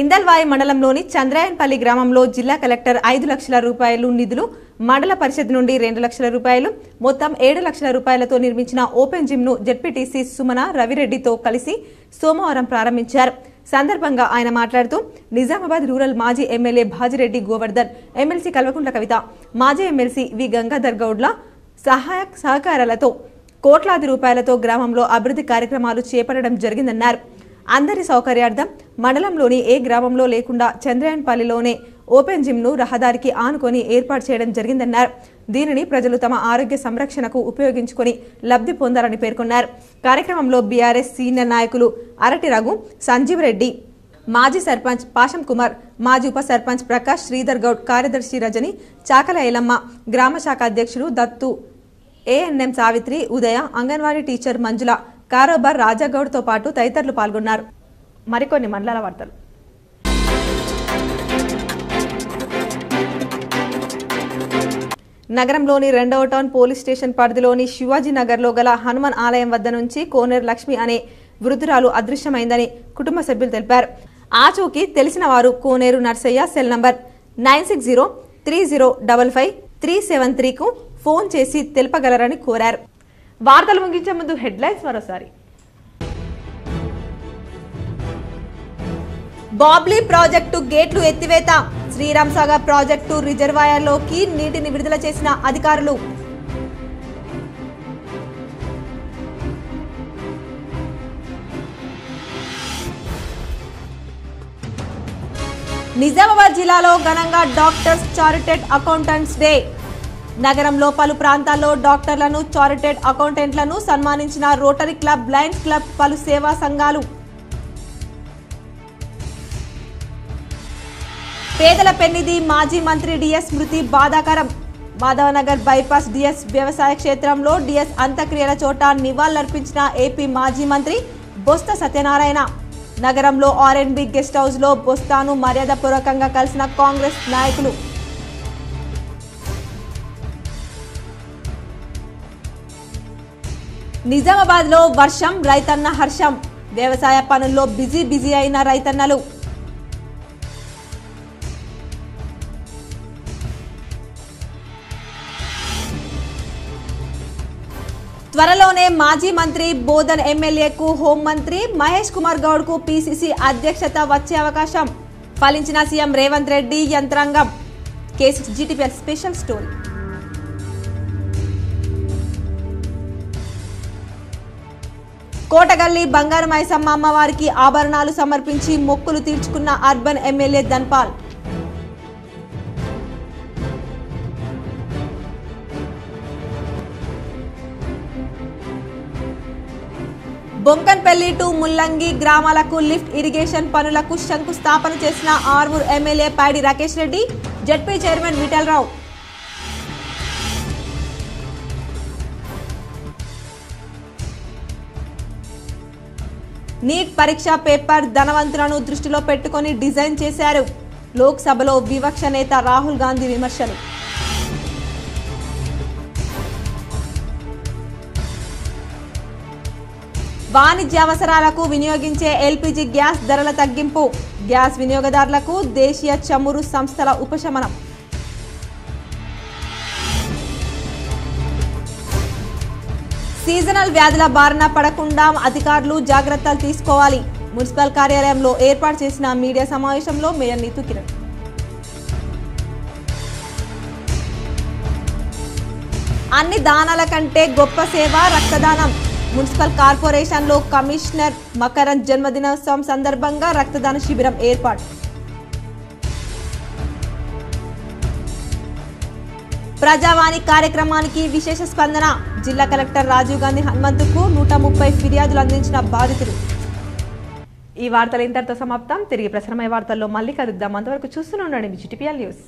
[SPEAKER 1] ఇందల్వాయి మండలంలోని చంద్రయాన్పల్లి గ్రామంలో జిల్లా కలెక్టర్ 5 లక్షల రూపాయలు నిధులు, మండల పరిషత్ నుండి 2 లక్షల రూపాయలు, మొత్తం 7 లక్షల రూపాయలతో నిర్మించిన ఓపెన్ జిమ్ ను జెడ్పీటీసీ సుమన రవిరెడ్డితో కలిసి సోమవారం ప్రారంభించారు. సందర్భంగా ఆయన మాట్లాడుతూ నిజామాబాద్ రూరల్ మాజీ ఎమ్మెల్యే భాజిరెడ్డి గోవర్ధన్, ఎమ్మెల్సీ కల్వకుంట్ల కవిత, మాజీ ఎమ్మెల్సీ వి గంగాధర్ గౌడ్ల సహకారాలతో కోట్లాది రూపాయలతో గ్రామంలో అభివృద్ధి కార్యక్రమాలు చేపట్టడం జరిగిందన్నారు. అందరి సౌకర్యార్థం మండలంలోని ఏ గ్రామంలో లేకుండా చంద్రయాన్పల్లిలోనే ఓపెన్ జిమ్ ను రహదారికి ఆనుకొని ఏర్పాటు చేయడం జరిగిందన్నారు. దీనిని ప్రజలు తమ ఆరోగ్య సంరక్షణకు ఉపయోగించుకొని లబ్ధి పొందాలని పేర్కొన్నారు. కార్యక్రమంలో బీఆర్ఎస్ సీనియర్ నాయకులు అరటి రఘు, సంజీవ్ రెడ్డి, మాజీ సర్పంచ్ పాషం కుమార్, మాజీ ఉప సర్పంచ్ ప్రకాష్, శ్రీధర్ గౌడ్, కార్యదర్శి రజని, చాకల ఐలమ్మ, గ్రామ శాఖ అధ్యక్షుడు దత్తు, ఏఎన్ఎం సావిత్రి, ఉదయ, అంగన్వాడీ టీచర్ మంజుల, కారోబార్ రాజాగౌడ్ తో పాటు తదితరులు పాల్గొన్నారు. మరికొన్ని మండలాల వార్తలు. నగరంలోని 2వ టౌన్ పోలీస్ స్టేషన్ పరిధిలోని శివాజీనగర్లో గల హనుమాన్ ఆలయం వద్ద నుంచి కోనేరు లక్ష్మి అనే వృద్ధురాలు అదృశ్యమైందని కుటుంబ సభ్యులు తెలిపారు. ఆచూకీ తెలిసిన వారు కోనేరు నర్సయ్య సెల్ నంబర్ 9603055373 కు ఫోన్ చేసి తెలుపగలరని కోరారు. వార్తలు ముగించే ముందు హెడ్లైన్స్ మరోసారి. బాబ్లీ ప్రాజెక్టు గేట్లు ఎత్తివేత, శ్రీరామ్ సాగర్ ప్రాజెక్టు రిజర్వాయర్లోకి నీటిని విడుదల చేసిన అధికారులు. నిజామాబాద్ జిల్లాలో ఘనంగా డాక్టర్స్ చారిటెడ్ అకౌంటెంట్స్ డే. నగరంలో పలు ప్రాంతాల్లో డాక్టర్లను, చారిటెడ్ అకౌంటెంట్లను సన్మానించిన రోటరీ క్లబ్, లయన్స్ క్లబ్, పలు సేవా సంఘాలు. పేదల పెన్నిధి మాజీ మంత్రి డిఎస్ మృతి బాధాకరం. మాధవనగర్ బైపాస్ డిఎస్ వ్యవసాయ క్షేత్రంలో డిఎస్ అంత్యక్రియల చోట నివాళులర్పించిన ఏపీ మాజీ మంత్రి బొత్స సత్యనారాయణ. నగరంలో ఆర్ఎండ్బి గెస్ట్ హౌస్ లో బొత్సను మర్యాదపూర్వకంగా కలిసిన కాంగ్రెస్ నాయకులు. నిజామాబాద్ లో వర్షం, రైతన్న హర్షం. వ్యవసాయ పనుల్లో బిజీ అయిన రైతన్నలు. త్వరలోనే మాజీ మంత్రి బోధన్ ఎమ్మెల్యేకు హోంమంత్రి మహేష్ కుమార్ గౌడ్ కు పీసీసీ అధ్యక్షత వచ్చే అవకాశం. ఫలించిన సీఎం రేవంత్ రెడ్డి యంత్రాంగం. Case GTPL special story. Kotagalli బంగారు మైసమ్మ అమ్మవారికి ఆభరణాలు సమర్పించి మొక్కులు తీర్చుకున్న అర్బన్ ఎమ్మెల్యే ధన్పాల్. బొంకన్పల్లి టు ముల్లంగి గ్రామాలకు లిఫ్ట్ ఇరిగేషన్ పనులకు శంకుస్థాపన చేసిన Armoor MLA Padi Rakesh Reddy, ZP chairman Vithal Rao. NEET పరీక్ష పేపర్ ధనవంతులను దృష్టిలో పెట్టుకుని డిజైన్ చేశారు. లోక్సభలో వివక్ష నేత రాహుల్ గాంధీ విమర్శలు. వాణిజ్య అవసరాలకు వినియోగించే ఎల్పీజీ గ్యాస్ ధరల తగ్గింపు. గ్యాస్ వినియోగదారులకు దేశీయ చమురు సంస్థల ఉపశమనం. సీజనల్ వ్యాధుల బారిన పడకుండా అధికారులు జాగ్రత్తలు తీసుకోవాలి. మున్సిపల్ కార్యాలయంలో ఏర్పాటు చేసిన మీడియా సమావేశంలో మేయర్ నీతు కిరణ్. అన్ని దానాల కంటే గొప్ప సేవ రక్తదానం. మున్సిపల్ కార్పొరేషన్లో కమిషనర్ మకరంద్ జన్మదినోత్సవం సందర్భంగా రక్తదాన శిబిరం ఏర్పాటు. ప్రజావాణి కార్యక్రమానికి విశేష స్పందన. జిల్లా కలెక్టర్ రాజీవ్ గాంధీ హనుమంతుకు 130 ఫిర్యాదులు అందించిన బాధితులు. ఈ వార్తలు ఇంతటితో సమాప్తం. తిరిగి ప్రసారమయ్యే వార్తల్లో మళ్ళీ కలుద్దాం. అంతవరకు చూస్తూనే ఉండండి GTPL న్యూస్.